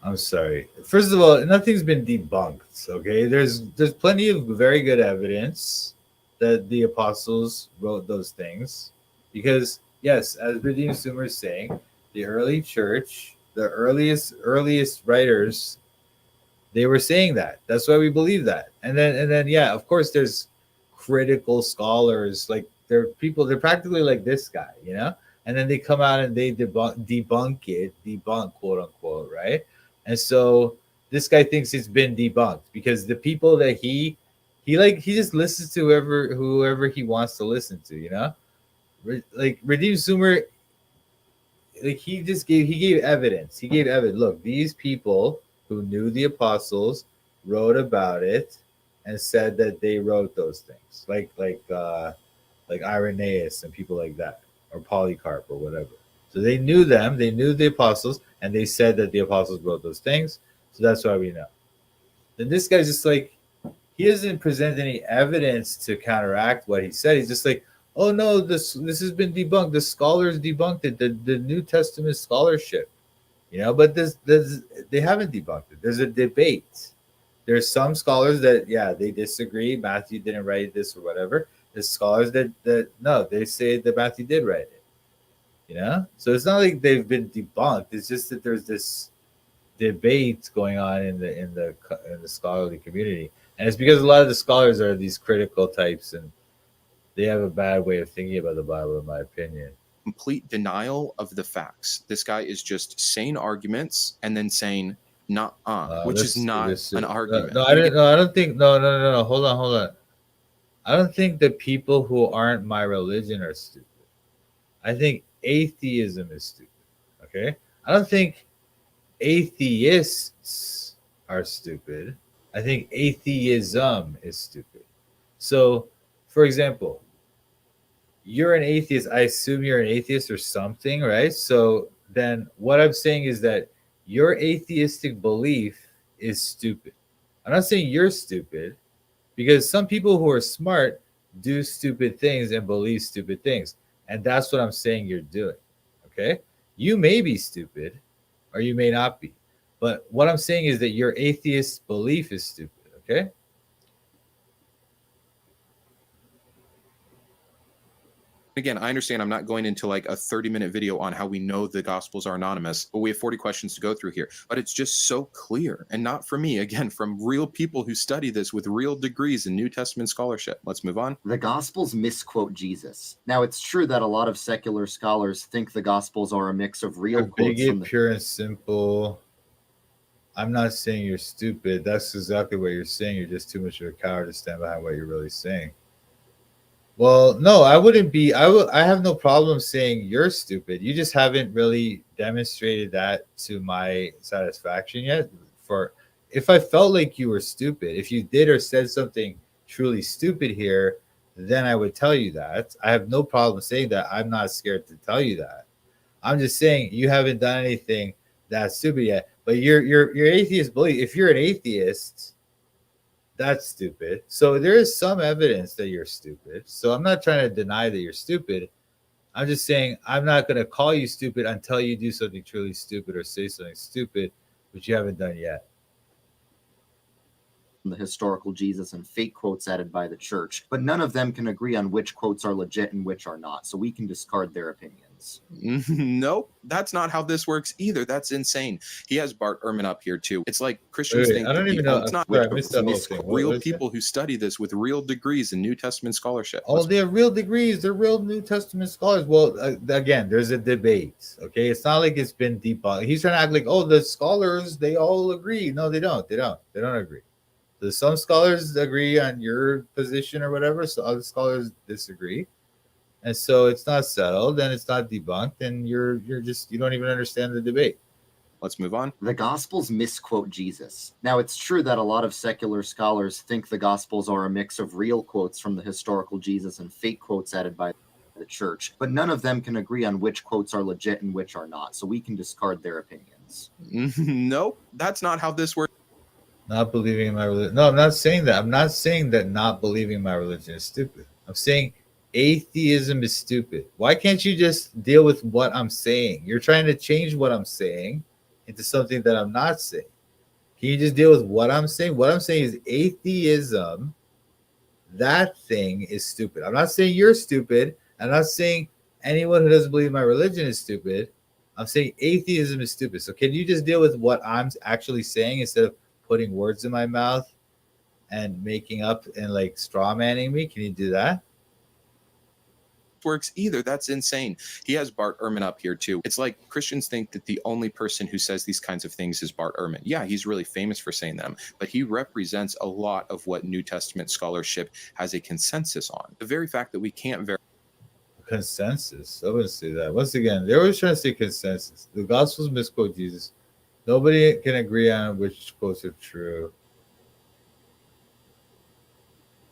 Speaker 2: I'm sorry. First of all, nothing's been debunked. Okay, there's plenty of very good evidence that the apostles wrote those things, because yes, as Redeemed Sumer is saying, the early church, the earliest writers, they were saying that. That's why we believe that. And then yeah, of course, there's critical scholars, like they're practically like this guy, you know, and then they come out and they debunk quote unquote, right? And so this guy thinks it's been debunked because the people that he just listens to whoever he wants to listen to, you know, like Redeemed Sumer, like he gave evidence. He gave evidence. Look, these people who knew the apostles wrote about it and said that they wrote those things, like Irenaeus and people like that, or Polycarp or whatever. So they knew them, they knew the apostles, and they said that the apostles wrote those things. So that's why we know. Then this guy's just like, he doesn't present any evidence to counteract what he said. He's just like, oh no, this has been debunked. The scholars debunked it. The New Testament scholarship, you know. But they haven't debunked it. There's a debate. There's some scholars that they disagree. Matthew didn't write this or whatever. There's scholars that no, they say that Matthew did write it. You know, so it's not like they've been debunked. It's just that there's this debate going on in the scholarly community, and it's because a lot of the scholars are these critical types, and they have a bad way of thinking about the Bible, in my opinion.
Speaker 3: Complete denial of the facts. This guy is just saying arguments and then saying which is not an argument.
Speaker 2: No, I don't think. No. Hold on. I don't think the people who aren't my religion are stupid. I think atheism is stupid. Okay? I don't think atheists are stupid. I think atheism is stupid. So, for example, you're an atheist. I assume you're an atheist or something, right? So then what I'm saying is that your atheistic belief is stupid. I'm not saying you're stupid, because some people who are smart do stupid things and believe stupid things. And that's what I'm saying you're doing. Okay? You may be stupid or you may not be. But what I'm saying is that your atheist belief is stupid. Okay?
Speaker 3: Again, I understand I'm not going into like a 30-minute video on how we know the Gospels are anonymous, but we have 40 questions to go through here. But it's just so clear, and not from me, again, from real people who study this with real degrees in New Testament scholarship. Let's move on.
Speaker 4: The Gospels misquote Jesus. Now, it's true that a lot of secular scholars think the Gospels are a mix of real quotes from the...
Speaker 2: Pure and simple. I'm not saying you're stupid. That's exactly what you're saying. You're just too much of a coward to stand behind what you're really saying. Well, no, I wouldn't be. I have no problem saying you're stupid. You just haven't really demonstrated that to my satisfaction yet. For if I felt like you were stupid, if you did or said something truly stupid here, then I would tell you that. I have no problem saying that. I'm not scared to tell you that. I'm just saying you haven't done anything that's stupid yet. But your atheist belief, if you're an atheist, that's stupid. So there is some evidence that you're stupid. So I'm not trying to deny that you're stupid. I'm just saying I'm not going to call you stupid until you do something truly stupid or say something stupid, which you haven't done yet.
Speaker 4: The historical Jesus and fake quotes added by the church, but none of them can agree on which quotes are legit and which are not, so we can discard their opinion. opinions.
Speaker 3: Nope, that's not how this works either. That's insane. He has Bart Ehrman up here too. It's like Christians
Speaker 2: Wait,
Speaker 3: think
Speaker 2: I
Speaker 3: that
Speaker 2: don't
Speaker 3: the
Speaker 2: even know.
Speaker 3: it's not
Speaker 2: Sorry, I
Speaker 3: which
Speaker 2: missed that whole
Speaker 3: these
Speaker 2: thing.
Speaker 3: real
Speaker 2: What is it?
Speaker 3: people who study this with real degrees in New Testament scholarship.
Speaker 2: Oh, they're real degrees. They're real New Testament scholars. Well, again, there's a debate. Okay, it's not like it's been debunked. He's trying to act like, oh, the scholars they all agree. No, they don't. They don't. They don't agree. So some scholars agree on your position or whatever. So other scholars disagree, and so it's not settled and it's not debunked. And you're just you don't even understand the debate.
Speaker 3: Let's move on.
Speaker 4: The Gospels misquote Jesus. Now, it's true that a lot of secular scholars think the Gospels are a mix of real quotes from the historical Jesus and fake quotes added by the church, but none of them can agree on which quotes are legit and which are not, so we can discard their opinions.
Speaker 3: Nope, that's not how this works.
Speaker 2: Not believing in my religion. No, I'm not saying that. I'm not saying that not believing in my religion is stupid. I'm saying atheism is stupid. Why can't you just deal with what I'm saying? You're trying to change what I'm saying into something that I'm not saying. Can you just deal with what I'm saying? What I'm saying is atheism, that thing is stupid. I'm not saying you're stupid. I'm not saying anyone who doesn't believe my religion is stupid. I'm saying atheism is stupid. So can you just deal with what I'm actually saying instead of putting words in my mouth and making up and like straw manning me? Can you do that?
Speaker 3: Works either. That's insane. He has Bart Ehrman up here too. It's like Christians think that the only person who says these kinds of things is Bart Ehrman. Yeah, he's really famous for saying them, but he represents a lot of what New Testament scholarship has a consensus on. The very fact that we can't verify
Speaker 2: Consensus. I wouldn't say that. Once again, they're always trying to say consensus. The Gospels misquote Jesus. Nobody can agree on which quotes are true.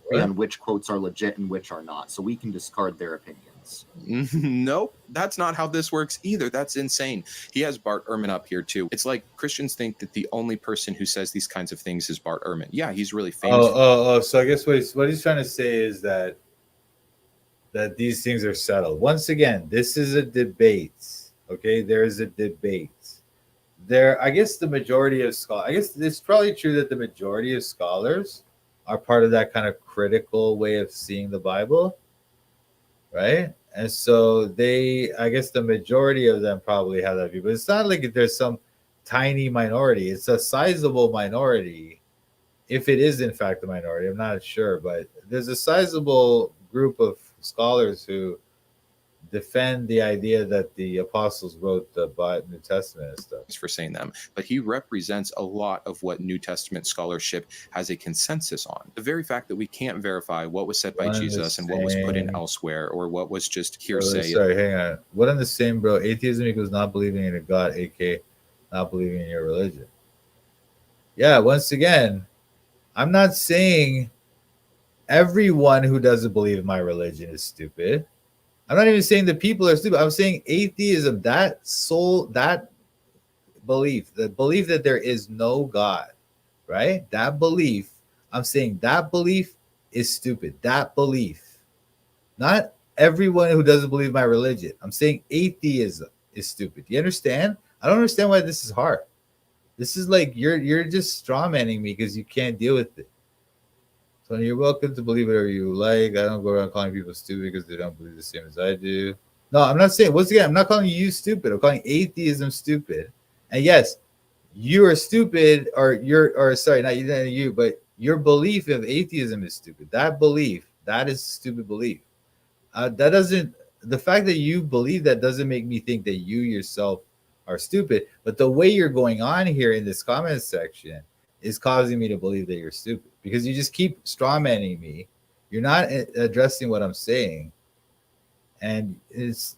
Speaker 2: What?
Speaker 4: On which quotes are legit and which are not, so we can discard their opinions.
Speaker 3: Nope, that's not how this works either. That's insane. He has Bart Ehrman up here too. It's like Christians think that the only person who says these kinds of things is Bart Ehrman. Yeah, he's really famous.
Speaker 2: So I guess what he's trying to say is that these things are settled. Once again, this is a debate. Okay, there is a debate. I guess the majority of scholars, I guess it's probably true that the majority of scholars are part of that kind of critical way of seeing the Bible, right? And so I guess the majority of them probably have that view, but it's not like there's some tiny minority. It's a sizable minority, if it is in fact a minority. I'm not sure, but there's a sizable group of scholars who defend the idea that the apostles wrote the New Testament and stuff.
Speaker 3: For saying them, but he represents a lot of what New Testament scholarship has a consensus on. The very fact that we can't verify what was said by Jesus and what was put in elsewhere or what was just hearsay.
Speaker 2: Sorry, hang on. What I'm the same, bro? Atheism equals not believing in a God, aka not believing in your religion. Yeah, once again, I'm not saying everyone who doesn't believe in my religion is stupid. I'm not even saying that people are stupid. I'm saying atheism, that belief, the belief that there is no God, right? That belief, I'm saying that belief is stupid. That belief. Not everyone who doesn't believe my religion. I'm saying atheism is stupid. You understand? I don't understand why this is hard. This is like you're just straw manning me because you can't deal with it. So you're welcome to believe whatever you like. I don't go around calling people stupid because they don't believe the same as I do. No, I'm not saying, once again, I'm not calling you stupid. I'm calling atheism stupid. And yes, you are stupid, sorry, not you, but your belief of atheism is stupid. That belief, that is a stupid belief. The fact that you believe that doesn't make me think that you yourself are stupid. But the way you're going on here in this comment section is causing me to believe that you're stupid because you just keep straw manning me. You're not addressing what I'm saying. And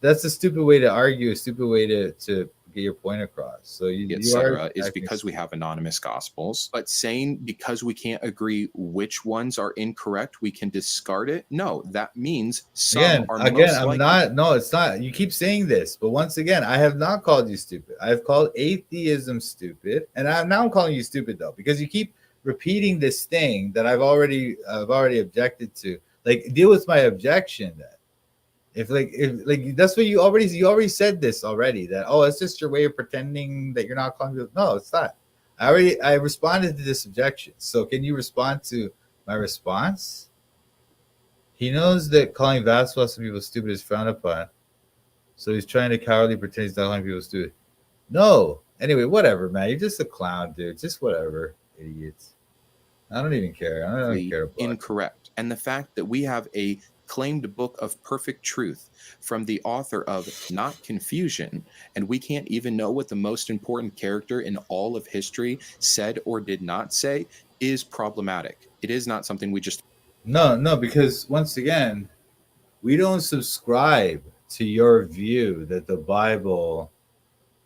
Speaker 2: that's a stupid way to argue, a stupid way to get your point across. So
Speaker 3: etc. is because we have anonymous gospels, but saying because we can't agree which ones are incorrect, we can discard it. No, that means some are most likely.
Speaker 2: I'm not. No, it's not. You keep saying this, but once again, I have not called you stupid. I've called atheism stupid, and I'm now calling you stupid though because you keep repeating this thing that I've already objected to. Like, deal with my objection then. If that's what you already said this already, that it's just your way of pretending that you're not calling people. No, it's not. I responded to this objection. So can you respond to my response? He knows that calling vast swaths of people stupid is frowned upon. So he's trying to cowardly pretend he's not allowing people to do it. No. Anyway, whatever, man. You're just a clown, dude. Just whatever, idiots. I don't even care. I don't even care about
Speaker 3: incorrect. And the fact that we have a claimed book of perfect truth from the author of Not Confusion, and we can't even know what the most important character in all of history said or did not say, is problematic. It is not something we just
Speaker 2: No, because once again, we don't subscribe to your view that the Bible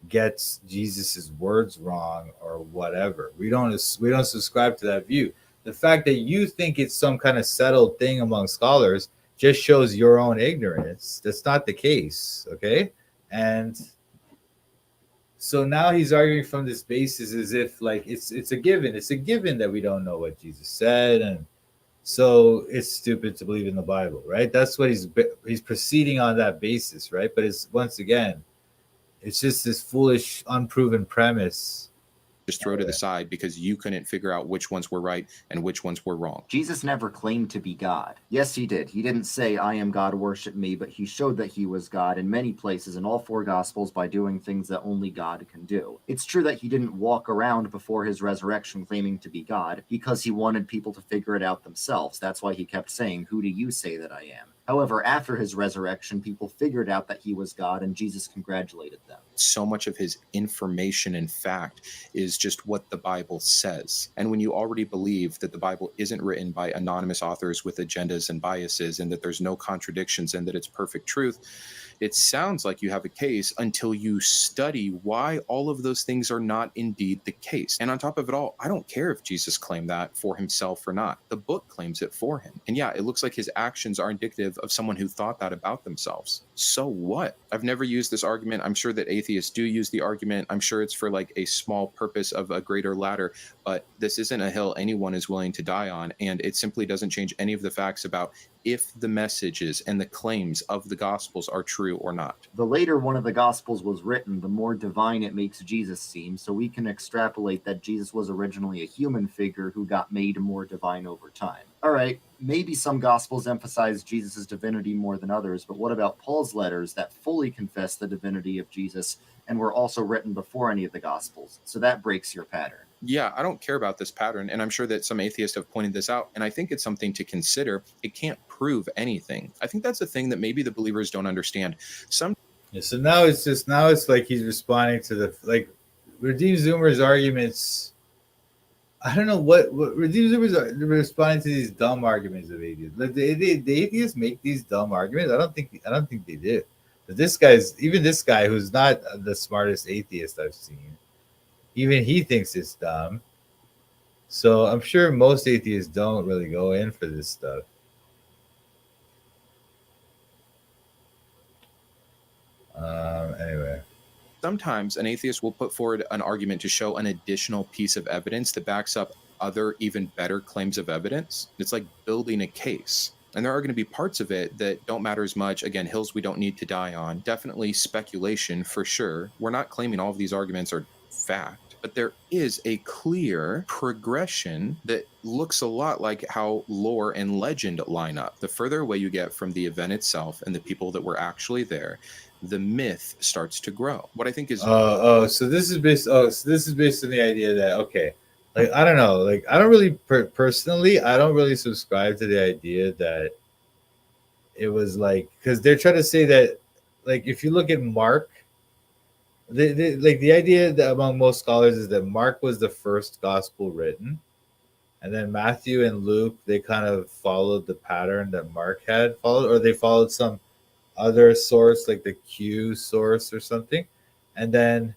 Speaker 2: gets Jesus's words wrong or whatever. We don't subscribe to that view. The fact that you think it's some kind of settled thing among scholars just shows your own ignorance. That's not the case, okay? And so now he's arguing from this basis as if like it's a given. It's a given that we don't know what Jesus said, and so it's stupid to believe in the Bible, right? That's what he's proceeding on that basis, right? But it's once again, it's just this foolish, unproven premise.
Speaker 3: just throw to the side because you couldn't figure out which ones were right and which ones were wrong.
Speaker 4: Jesus never claimed to be God. Yes, he did. He didn't say, I am God, worship me, but he showed that he was God in many places in all four Gospels by doing things that only God can do. It's true that he didn't walk around before his resurrection claiming to be God because he wanted people to figure it out themselves. That's why he kept saying, who do you say that I am? However, after his resurrection, people figured out that he was God, and Jesus congratulated them.
Speaker 3: So much of his information and fact is just what the Bible says. And when you already believe that the Bible isn't written by anonymous authors with agendas and biases, and that there's no contradictions and that it's perfect truth, it sounds like you have a case until you study why all of those things are not indeed the case. And on top of it all, I don't care if Jesus claimed that for himself or not. The book claims it for him. And yeah, it looks like his actions are indicative of someone who thought that about themselves. So what? I've never used this argument. I'm sure that atheists do use the argument. I'm sure it's for like a small purpose of a greater ladder, but this isn't a hill anyone is willing to die on. And it simply doesn't change any of the facts about if the messages and the claims of the Gospels are true or not.
Speaker 4: The later one of the Gospels was written, the more divine it makes Jesus seem, so we can extrapolate that Jesus was originally a human figure who got made more divine over time. All right, maybe some Gospels emphasize Jesus' divinity more than others, but what about Paul's letters that fully confess the divinity of Jesus and were also written before any of the Gospels? So that breaks your pattern.
Speaker 3: Yeah, I don't care about this pattern, and I'm sure that some atheists have pointed this out, and I think it's something to consider. It can't prove anything. I think that's a thing that maybe the believers don't understand.
Speaker 2: So now it's like he's responding to the like Redeem Zoomer's arguments. I don't know what Redeem Zoomer's are responding to these dumb arguments of atheists. Like the atheists make these dumb arguments. I don't think they do. But this guy who's not the smartest atheist I've seen, even he thinks it's dumb. So I'm sure most atheists don't really go in for this stuff. Anyway.
Speaker 3: Sometimes an atheist will put forward an argument to show an additional piece of evidence that backs up other, even better claims of evidence. It's like building a case. And there are going to be parts of it that don't matter as much. Again, hills we don't need to die on. Definitely speculation for sure. We're not claiming all of these arguments are fact, but there is a clear progression that looks a lot like how lore and legend line up. The further away you get from the event itself and the people that were actually there, the myth starts to grow. What I think is
Speaker 2: so this is based on the idea that okay, like I don't know, like I don't really personally I don't really subscribe to the idea that it was like, because they're trying to say that like if you look at Mark, like the idea that among most scholars is that Mark was the first gospel written, and then Matthew and Luke, they kind of followed the pattern that Mark had followed, or they followed some other source like the Q source or something, and then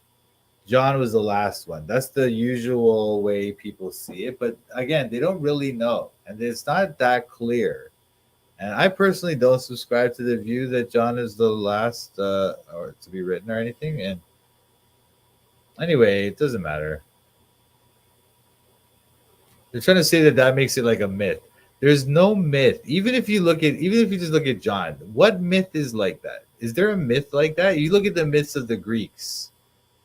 Speaker 2: John was the last one. That's the usual way people see it, but again, they don't really know, and it's not that clear. And I personally don't subscribe to the view that John is the last or to be written or anything. And anyway, it doesn't matter. They're trying to say that makes it like a myth. There's no myth. Even if you just look at John, what myth is like that? Is there a myth like that? You look at the myths of the Greeks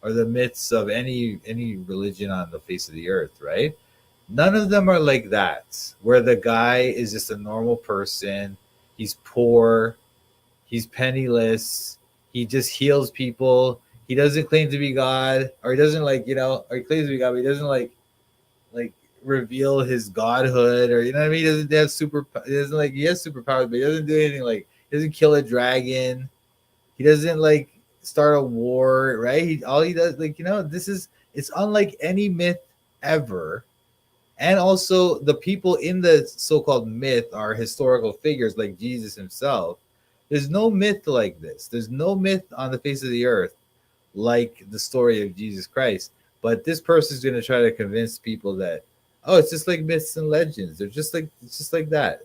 Speaker 2: or the myths of any religion on the face of the earth, right? None of them are like that, where the guy is just a normal person. He's poor. He's penniless. He just heals people. He doesn't claim to be God, or he doesn't like, or he claims to be God, but he doesn't like reveal his godhood, or you know what I mean. He doesn't have super. He doesn't like he has superpowers, but he doesn't do anything like he doesn't kill a dragon. He doesn't like start a war, right? All he does, this is it's unlike any myth ever. And also, the people in the so-called myth are historical figures like Jesus himself. There's no myth like this. There's no myth on the face of the earth like the story of Jesus Christ. But this person is going to try to convince people that, oh, it's just like myths and legends. They're it's just like that.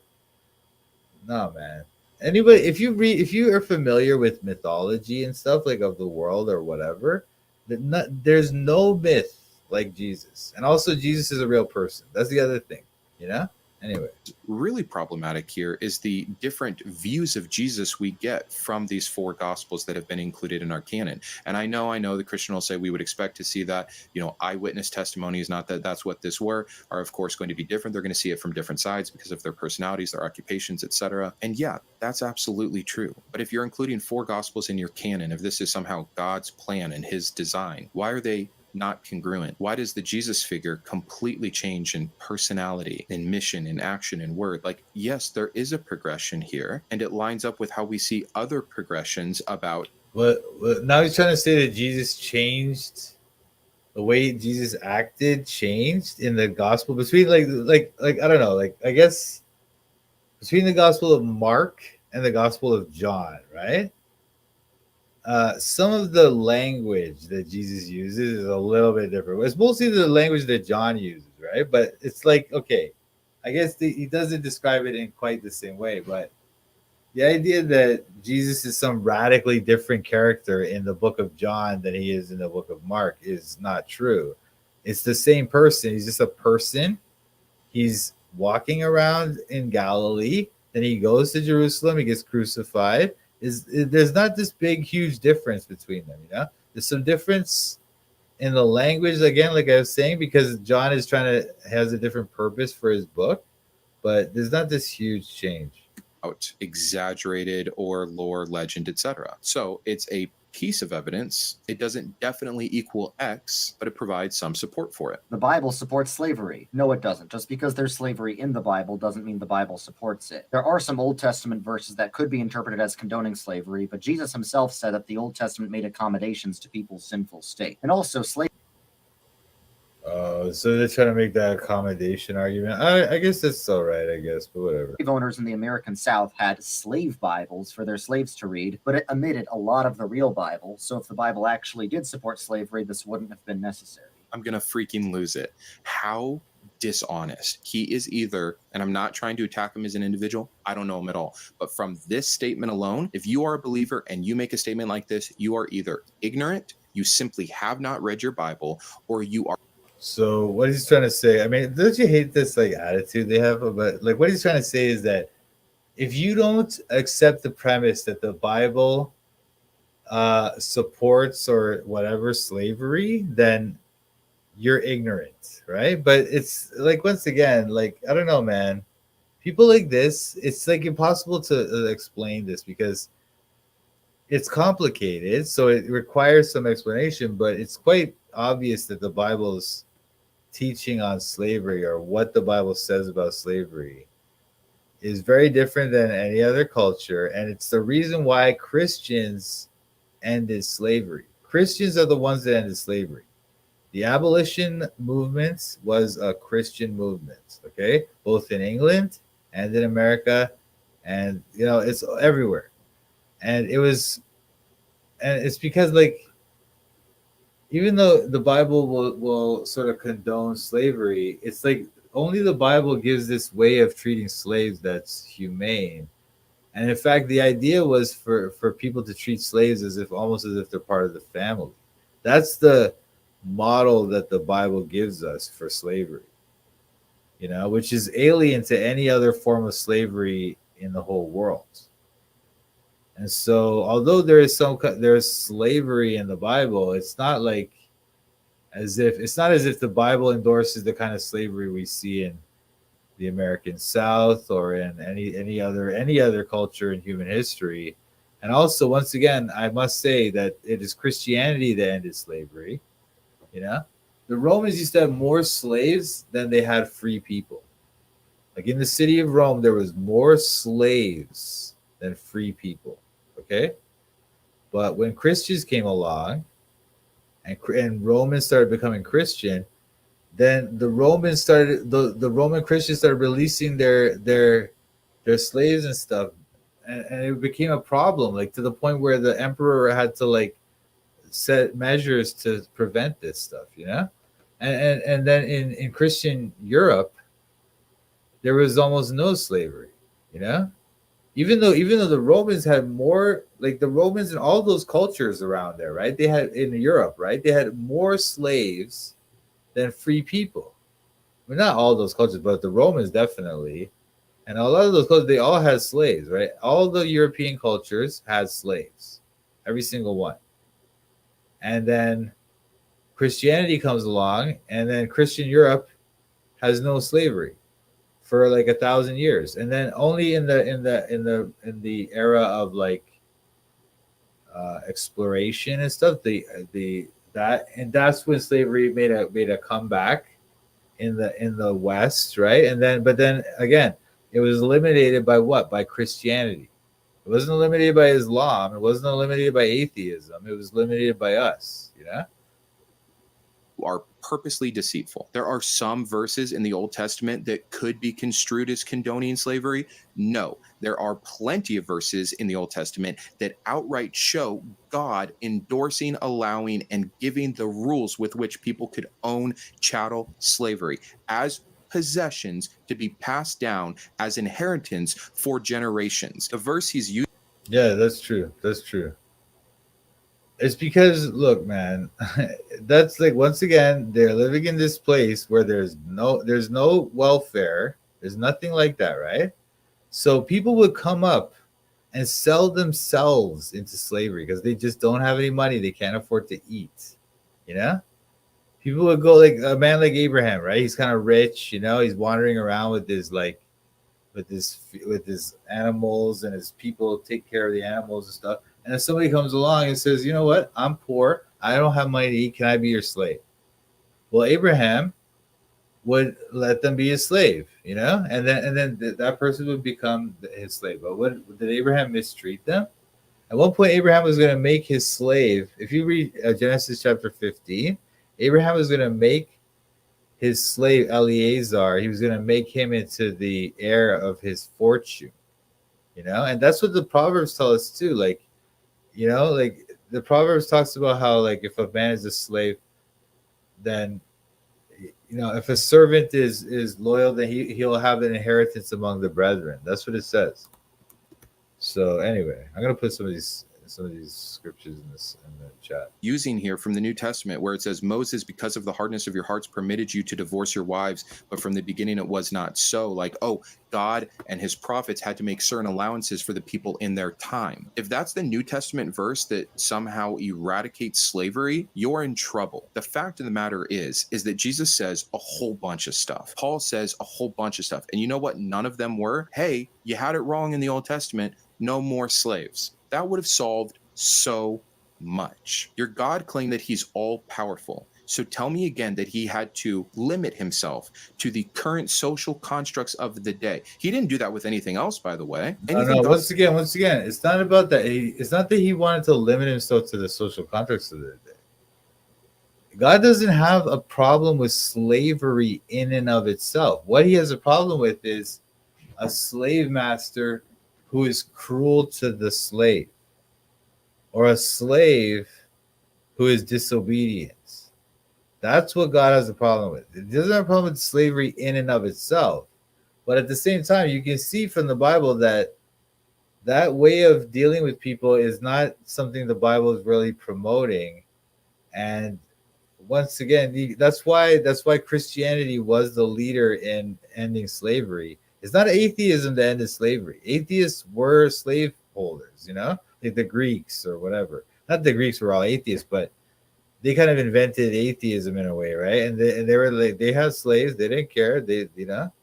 Speaker 2: No, man. Anybody, if you are familiar with mythology and stuff like of the world or whatever, there's no myth like Jesus. And also, Jesus is a real person. That's the other thing, Anyway.
Speaker 3: Really problematic here is the different views of Jesus we get from these four gospels that have been included in our canon. And I know the Christian will say we would expect to see that, eyewitness testimonies, not that that's what this were, are of course going to be different. They're going to see it from different sides because of their personalities, their occupations, etc. And yeah, that's absolutely true. But if you're including four gospels in your canon, if this is somehow God's plan and his design, why are they not congruent? Why does the Jesus figure completely change in personality, in mission, in action, in word? Like, yes, there is a progression here, and it lines up with how we see other progressions about.
Speaker 2: Well, now he's trying to say that Jesus changed the way Jesus acted, changed in the gospel between like I don't know, I guess between the gospel of Mark and the gospel of John, right? Some of the language that Jesus uses is a little bit different. It's mostly the language that John uses, right? But it's like, okay, I guess he doesn't describe it in quite the same way. But the idea that Jesus is some radically different character in the book of John than he is in the book of Mark is not true. It's the same person. He's just a person. He's walking around in Galilee. Then he goes to Jerusalem. He gets crucified. There's not this big huge difference between them, there's some difference in the language, again, like I was saying, because John is has a different purpose for his book, but there's not this huge change.
Speaker 3: Exaggerated or lore, legend, etc. So it's a piece of evidence. It doesn't definitely equal X, but it provides some support for it.
Speaker 4: The Bible supports slavery. No, it doesn't. Just because there's slavery in the Bible doesn't mean the Bible supports it. There are some Old Testament verses that could be interpreted as condoning slavery, but Jesus himself said that the Old Testament made accommodations to people's sinful state. And also, slavery.
Speaker 2: So they're trying to make that accommodation argument. I guess that's all right, I guess, but whatever.
Speaker 4: Slave owners in the American South had slave Bibles for their slaves to read, but it omitted a lot of the real Bible. So if the Bible actually did support slavery, this wouldn't have been necessary.
Speaker 3: I'm going to freaking lose it. How dishonest. He is either, and I'm not trying to attack him as an individual, I don't know him at all, but from this statement alone, if you are a believer and you make a statement like this, you are either ignorant, you simply have not read your Bible, or you are.
Speaker 2: So what he's trying to say, I mean, don't you hate this attitude they have about what he's trying to say is that if you don't accept the premise that the Bible supports or whatever slavery, then you're ignorant, right? But it's once again, I don't know, man. People like this, it's impossible to explain this because it's complicated, so it requires some explanation, but it's quite obvious that the Bible's teaching on slavery or what the Bible says about slavery is very different than any other culture, and it's the reason why Christians ended slavery. Christians are the ones that ended slavery. The abolition movement was a Christian movement, okay? Both in England and in America, and it's everywhere. And it's because even though the Bible will sort of condone slavery, it's only the Bible gives this way of treating slaves that's humane. And in fact, the idea was for people to treat slaves almost as if they're part of the family. That's the model that the Bible gives us for slavery, which is alien to any other form of slavery in the whole world. And so, although there's slavery in the Bible, it's not as if the Bible endorses the kind of slavery we see in the American South or in any other culture in human history And also, once again, I must say that it is Christianity that ended slavery. You know, the Romans used to have more slaves than they had free people. Like in the city of Rome, there was more slaves than free people. Okay, but when Christians came along, and Romans started becoming Christian, then the Romans started the Roman Christians started releasing their slaves and stuff, and it became a problem, like to the point where the emperor had to like set measures to prevent this stuff, you know. And then in Christian Europe, there was almost no slavery, you know. Even though the Romans had more, like the Romans and all those cultures around there, right? They had in Europe, right? They had more slaves than free people. I mean, not all those cultures, but the Romans definitely. And a lot of those cultures, they all had slaves, right? All the European cultures had slaves, every single one. And then Christianity comes along, and then Christian Europe has no slavery for like 1,000 years, and then only in the era of like exploration and stuff, that's when slavery made a comeback in the West, right? And then, but then again, it was eliminated by what? By Christianity. It wasn't eliminated by Islam. It wasn't eliminated by atheism. It was eliminated by us, you know?
Speaker 3: Are purposely deceitful. There are some verses in the Old Testament that could be construed as condoning slavery. No, there are plenty of verses in the Old Testament that outright show God endorsing, allowing, and giving the rules with which people could own chattel slavery as possessions to be passed down as inheritance for generations. The verse he's using.
Speaker 2: Yeah, that's true. That's true. It's because, look, man, that's like, once again, they're living in this place where there's no welfare. There's nothing like that, right? So people would come up and sell themselves into slavery because they just don't have any money. They can't afford to eat, you know? People would go, like a man like Abraham, right? He's kind of rich, you know? He's wandering around with his animals, and his people take care of the animals and stuff. And then somebody comes along and says, you know what? I'm poor. I don't have money to eat. Can I be your slave? Well, Abraham would let them be his slave, you know? And then that person would become his slave. But what did Abraham mistreat them? At one point, Abraham was going to make his slave. If you read Genesis chapter 15, Abraham was going to make his slave Eliezer, he was going to make him into the heir of his fortune, you know? And that's what the Proverbs tell us too. Like, you know, like the Proverbs talks about how, like, if a man is a slave, then, you know, if a servant is loyal, then he'll have an inheritance among the brethren. That's what it says. So anyway, I'm gonna put some of these scriptures in the chat.
Speaker 3: Using here from the New Testament, where it says, Moses, because of the hardness of your hearts, permitted you to divorce your wives, but from the beginning it was not so. Like, oh, God and his prophets had to make certain allowances for the people in their time. If that's the New Testament verse that somehow eradicates slavery, you're in trouble. The fact of the matter is that Jesus says a whole bunch of stuff. Paul says a whole bunch of stuff. And you know what? None of them were, hey, you had it wrong in the Old Testament. No more slaves. That would have solved so much. Your God claimed that he's all powerful. So tell me again that he had to limit himself to the current social constructs of the day. He didn't do that with anything else, by the way.
Speaker 2: No, once again, it's not about that. It's not that he wanted to limit himself to the social constructs of the day. God doesn't have a problem with slavery in and of itself. What he has a problem with is a slave master who is cruel to the slave, or a slave who is disobedient. That's what God has a problem with. It doesn't have a problem with slavery in and of itself. But at the same time, you can see from the Bible that way of dealing with people is not something the Bible is really promoting. And once again, that's why Christianity was the leader in ending slavery. It's not atheism that ended slavery. Atheists were slave holders, you know, like the Greeks or whatever. Not the Greeks were all atheists, but they kind of invented atheism in a way, right? And they were like, they had slaves, they didn't care, they, you know.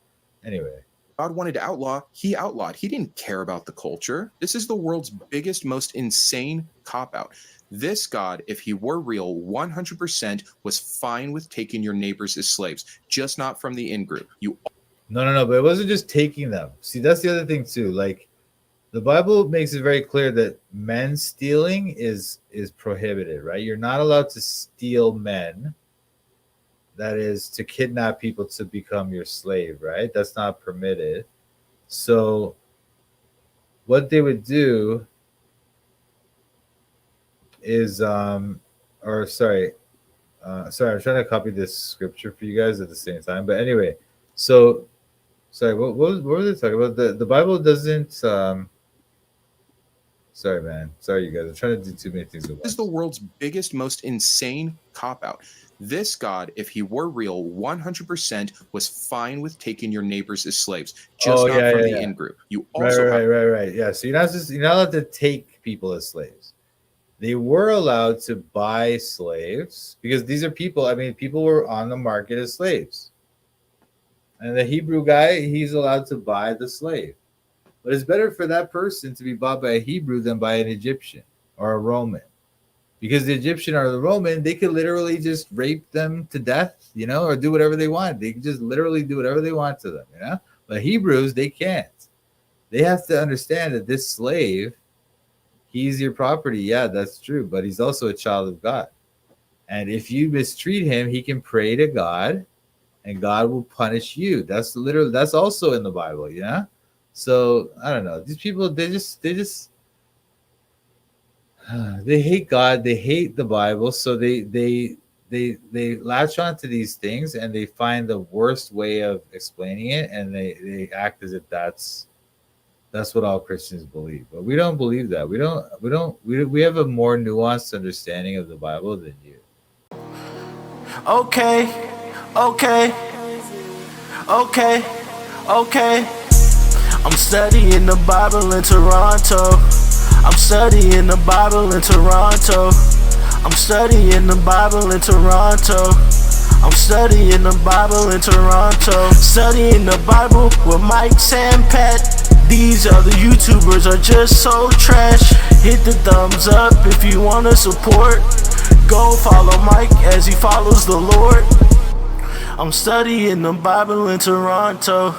Speaker 2: Anyway,
Speaker 3: God wanted to outlaw, he outlawed. He didn't care about the culture. This is the world's biggest, most insane cop-out. This God, if he were real, 100% was fine with taking your neighbors as slaves, just not from the in-group.
Speaker 2: No, but it wasn't just taking them. See, that's the other thing too. Like, the Bible makes it very clear that men stealing is prohibited, right? You're not allowed to steal men. That is to kidnap people to become your slave, right? That's not permitted. So what they would do is I'm trying to copy this scripture for you guys at the same time. But anyway, so sorry, what were they talking about? The Bible doesn't sorry, man. Sorry, you guys. I'm trying to do too many things at once.
Speaker 3: This is the world's biggest, most insane cop-out. This God, if he were real, 100% was fine with taking your neighbors as slaves, just not from the in-group. You also
Speaker 2: right. Yeah. So you're not allowed to take people as slaves. They were allowed to buy slaves because these are people. I mean, people were on the market as slaves. And the Hebrew guy, he's allowed to buy the slave. But it's better for that person to be bought by a Hebrew than by an Egyptian or a Roman. Because the Egyptian or the Roman, they could literally just rape them to death, or do whatever they want. They can just literally do whatever they want to them, But Hebrews, they can't. They have to understand that this slave, he's your property. Yeah, that's true. But he's also a child of God. And if you mistreat him, he can pray to God and God will punish you. That's also in the Bible, So I don't know. These people, they hate God, they hate the Bible, so they latch on to these things and they find the worst way of explaining it, and they act as if that's what all Christians believe. But we don't believe that. We have a more nuanced understanding of the Bible than you.
Speaker 5: Okay. I'm studying the Bible in Toronto. I'm studying the Bible in Toronto. I'm studying the Bible in Toronto. I'm studying the Bible in Toronto. Studying the Bible with Mike Sampat. These other YouTubers are just so trash. Hit the thumbs up if you want to support. Go follow Mike as he follows the Lord. I'm studying the Bible in Toronto.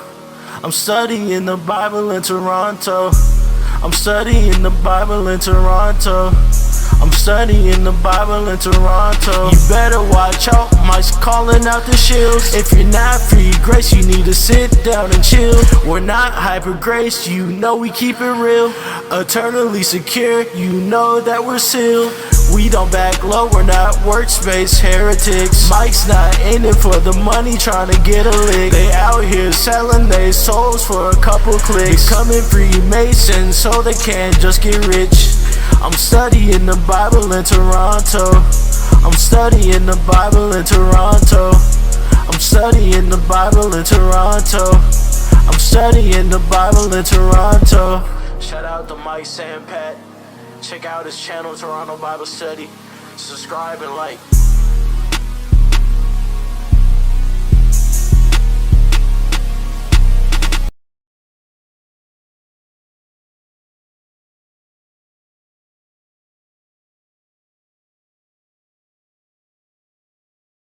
Speaker 5: I'm studying the Bible in Toronto. I'm studying the Bible in Toronto. I'm studying the Bible in Toronto. You better watch out, Mike's calling out the shills. If you're not free grace, you need to sit down and chill. We're not hyper grace, we keep it real. Eternally secure, that we're sealed. We don't back low, we're not workspace heretics. Mike's not in it for the money, trying to get a lick. They out here selling their souls for a couple clicks. Becoming Freemasons so they can't just get rich. I'm studying the Bible in Toronto. I'm studying the Bible in Toronto. I'm studying the Bible in Toronto. I'm studying the Bible in Toronto. Shout out to Mike Sampat. Check out his channel, Toronto Bible Study. Subscribe and like.